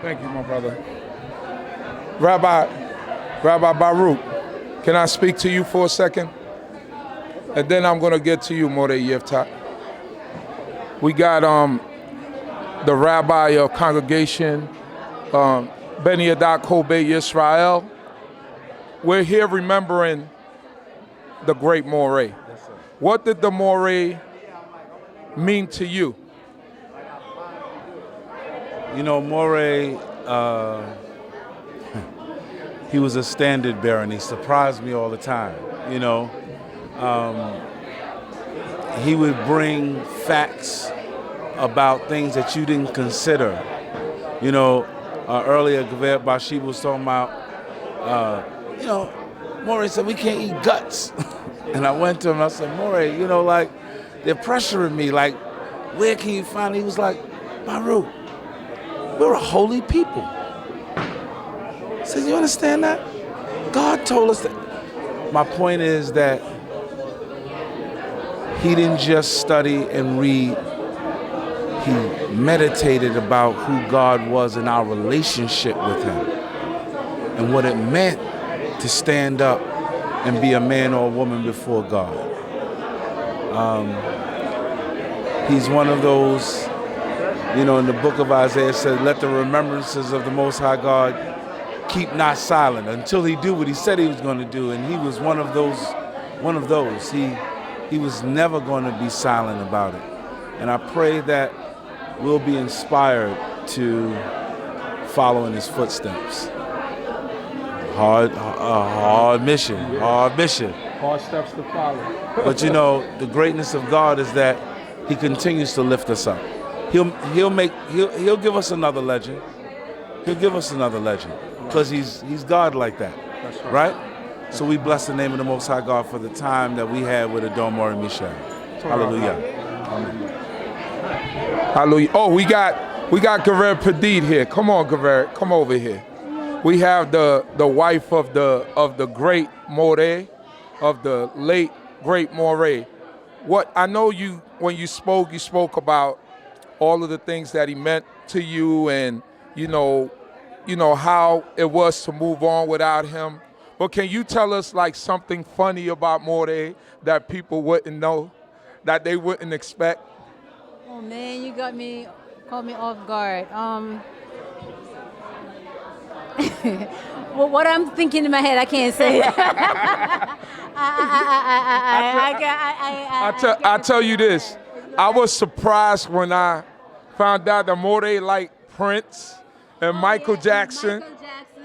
Thank you, my brother. Rabbi Baruch, can I speak to you for a second? And then I'm going to get to you, Moreh Yeftat. We got the rabbi of Congregation Beth Shalom. We're here remembering the great Moreh. What did the Moreh mean to you? You know, Moreh, he was a standard bearer, and he surprised me all the time, He would bring facts about things that you didn't consider. Earlier, Gavert Bathsheba was talking about, Moreh said, we can't eat guts. And I went to him and I said, Moreh, they're pressuring me, like, where can you find it? He was like, Baruch, we're a holy people. I said, you understand that? God told us that. My point is that he didn't just study and read. He meditated about who God was in our relationship with him and what it meant to stand up and be a man or a woman before God. He's one of those, in the book of Isaiah it said, let the remembrances of the Most High God keep not silent until he do what he said he was going to do. And he was one of those. He was never going to be silent about it. And I pray that we'll be inspired to follow in his footsteps. Hard mission. Hard steps to follow. But the greatness of God is that he continues to lift us up. He'll give us another legend. He'll give us another legend because he's God like that. That's right? So we bless the name of the Most High God for the time that we had with Adon Moreh Meshael. Hallelujah. Amen. Hallelujah. Oh, we got Gavert Padid here. Come on, Gavert. Come over here. We have the wife of the great Moreh, of the late great Moreh. What I know when you spoke about all of the things that he meant to you, and how it was to move on without him. But can you tell us like something funny about Moreh that people wouldn't know, that they wouldn't expect? Oh man, you caught me off guard. Well, what I'm thinking in my head, I can't say. I tell you this, I was surprised when I found out that Moreh liked Prince and Michael Jackson.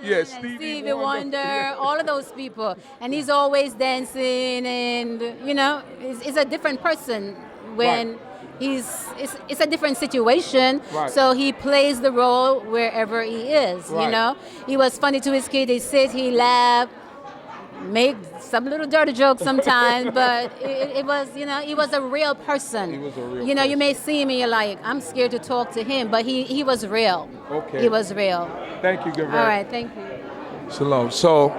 Yes, Stevie Wonder, all of those people. And he's always dancing, and, it's a different person when it's a different situation. Right. So he plays the role wherever he is. Right. You know, he was funny to his kid. He sit, he laughed, make some little dirty jokes sometimes, but it was, you know, he was a real person. He was a real You know, person. you may see him and you're like, I'm scared to talk to him, but he was real. Okay. He was real. Thank you, Gavin. All right, thank you. Shalom. So,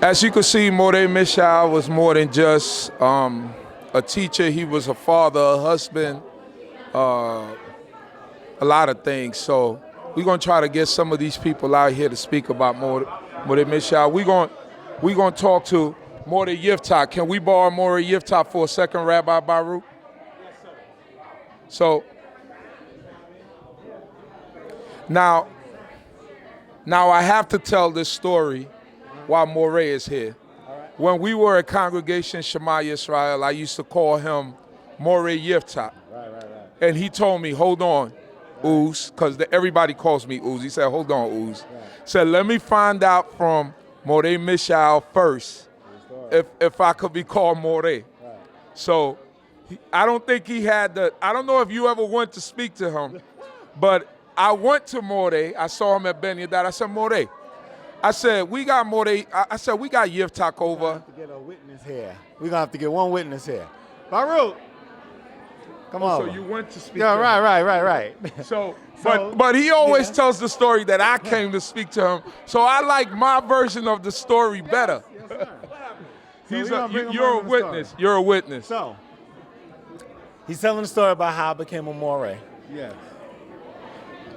as you can see, Moreh Meshael was more than just a teacher. He was a father, a husband, a lot of things. So, we're going to try to get some of these people out here to speak about Moreh Meshael. We're going to talk to Moreh Yiftach. Can we borrow Moreh Yiftach for a second, Rabbi Baruch? Yes, sir. So, now I have to tell this story while Moreh is here. When we were at Congregation Shema Yisrael, I used to call him Moreh Yiftach. Right. And he told me, hold on, Ooze, because everybody calls me Ooze. He said, hold on, Ooze. Said, let me find out from Moreh Meshael first if I could be called Moreh. So I don't think he had I don't know if you ever went to speak to him, but I went to Moreh. I saw him at Ben Yedad. I said, Moreh. I said, we got Moreh. I said, we got Yiftach over. We're going to have to get a witness here. We're going to have to get one witness here. Baruch. Come on. So you went to speak to him. Right. So but he always tells the story that I came to speak to him. So I like my version of the story better. Yes, You're a witness. You're a witness. So, he's telling the story about how I became a Moreh. Yes.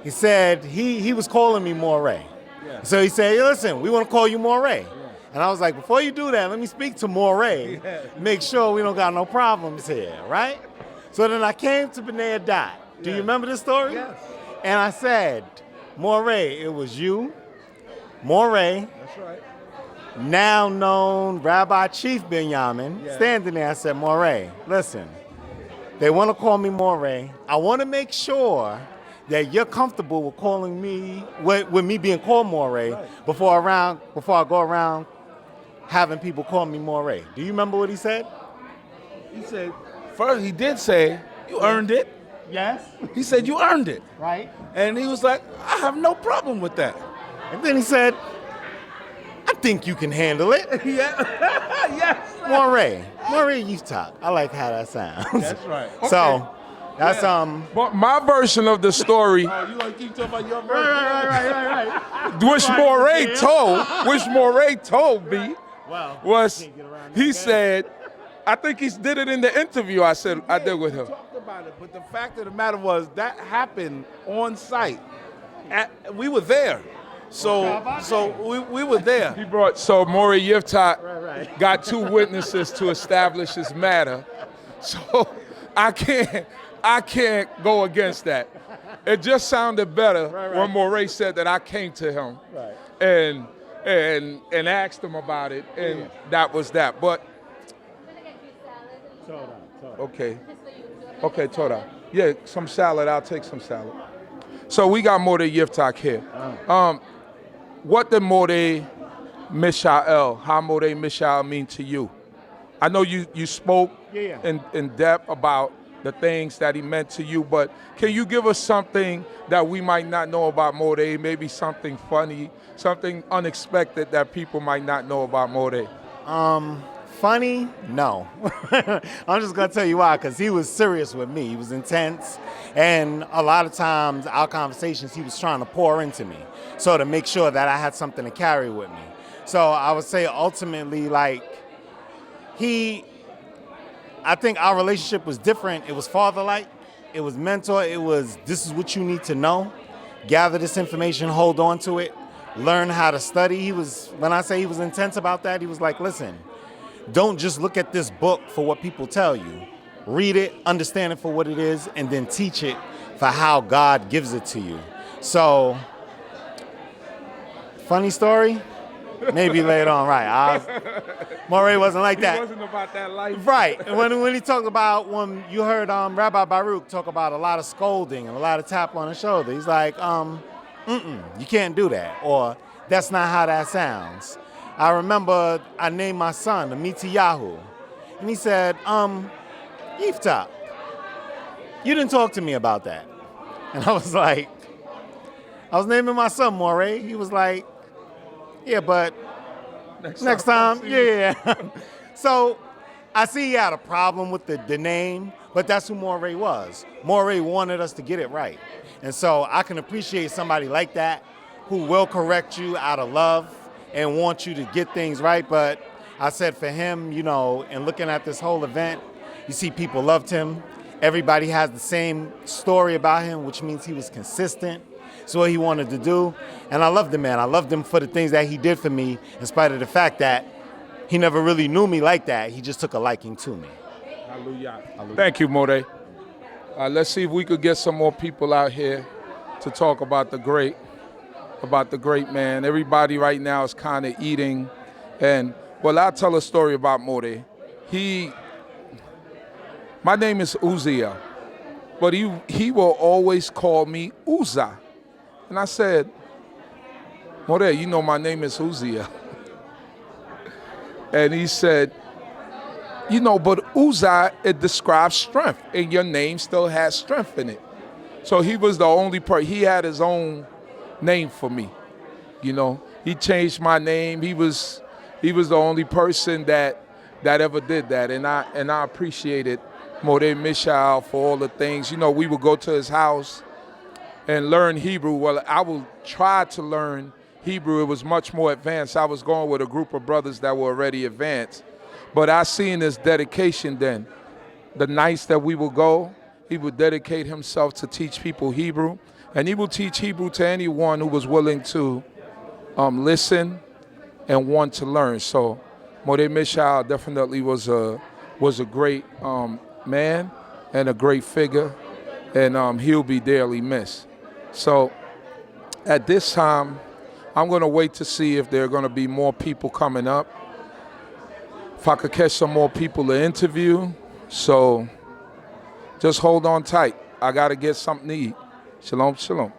He said he was calling me Moreh. Yes. So he said, hey, listen, we want to call you Moreh. Yes. And I was like, before you do that, let me speak to Moreh. Yes. Make sure we don't got no problems here, right? So then I came to B'nai Adat. Do you remember this story? Yes. And I said, Moreh, it was you, Moreh. That's right. Now known Rabbi Chief Benjamin, standing there. I said, Moreh, listen, they want to call me Moreh. I want to make sure that you're comfortable with calling me, with me being called Moreh, before I go around having people call me Moreh. Do you remember what he said? He said, first he did say, you earned it. Yes. He said, you earned it. Right. And he was like, I have no problem with that. And then he said, I think you can handle it. Yes. Moreh Yiftach. I like how that sounds. That's right. So, that's But my version of the story, Oh, you want to keep talking about your version? Right. which Moreh told me, Wow. was he said, I think he did it in the interview I did with him. We talked about it, but the fact of the matter was that happened on site. We were there. So we were there. He brought, so Moreh Yiftach got two witnesses to establish his matter. So I can't go against that. It just sounded better when Moreh said that I came to him and asked him about it, and that was that. But okay, Torah. Yeah, some salad. I'll take some salad. So we got Moreh Yiftach here. What did Moreh Meshael, how Moreh Meshael mean to you? I know you spoke in depth about the things that he meant to you, but can you give us something that we might not know about Moreh, maybe something funny, something unexpected that people might not know about Moreh? Funny? No. I'm just going to tell you why, because he was serious with me. He was intense, and a lot of times our conversations he was trying to pour into me, so to make sure that I had something to carry with me. So I would say ultimately, like, I think our relationship was different. It was father-like. It was mentor. It was, this is what you need to know. Gather this information, hold on to it, learn how to study. When I say he was intense about that, he was like, listen, don't just look at this book for what people tell you. Read it, understand it for what it is, and then teach it for how God gives it to you. So, funny story? Maybe later on, right. Moreh wasn't like that. He wasn't about that life. Right. And when he talked about, when you heard Rabbi Baruch talk about a lot of scolding and a lot of tap on the shoulder, he's like, you can't do that, or that's not how that sounds. I remember I named my son Amiti Yahu, and he said, Yiftach, you didn't talk to me about that. And I was like, I was naming my son Moreh. He was like, yeah, but next time, yeah. So I see he had a problem with the name, but that's who Moreh was. Moreh wanted us to get it right. And so I can appreciate somebody like that who will correct you out of love and want you to get things right. But I said for him, you know, and looking at this whole event, you see people loved him. Everybody has the same story about him, which means he was consistent. It's what he wanted to do. And I loved the man. I loved him for the things that he did for me, in spite of the fact that he never really knew me like that. He just took a liking to me. Hallelujah. Thank you, Moreh. Let's see if we could get some more people out here to talk about the great man. Everybody right now is kind of eating. And, well, I'll tell a story about Moreh. My name is Uzziah, but he will always call me Uzzah. And I said, Moreh, you know my name is Uzziah. And he said, you know, but Uzzah, it describes strength, and your name still has strength in it. So he was the only person, he had his own name for me, you know. He changed my name. He was the only person that ever did that, and I appreciated Moreh Meshael for all the things. You know, we would go to his house and learn Hebrew. Well, I would try to learn Hebrew. It was much more advanced. I was going with a group of brothers that were already advanced. But I seen his dedication then. The nights that we would go, he would dedicate himself to teach people Hebrew. And he would teach Hebrew to anyone who was willing to listen and want to learn. So Moreh Meshael definitely was a great man and a great figure, and he'll be dearly missed. So at this time, I'm going to wait to see if there are going to be more people coming up. If I could catch some more people to interview. So just hold on tight. I got to get something to eat. Shalom, shalom.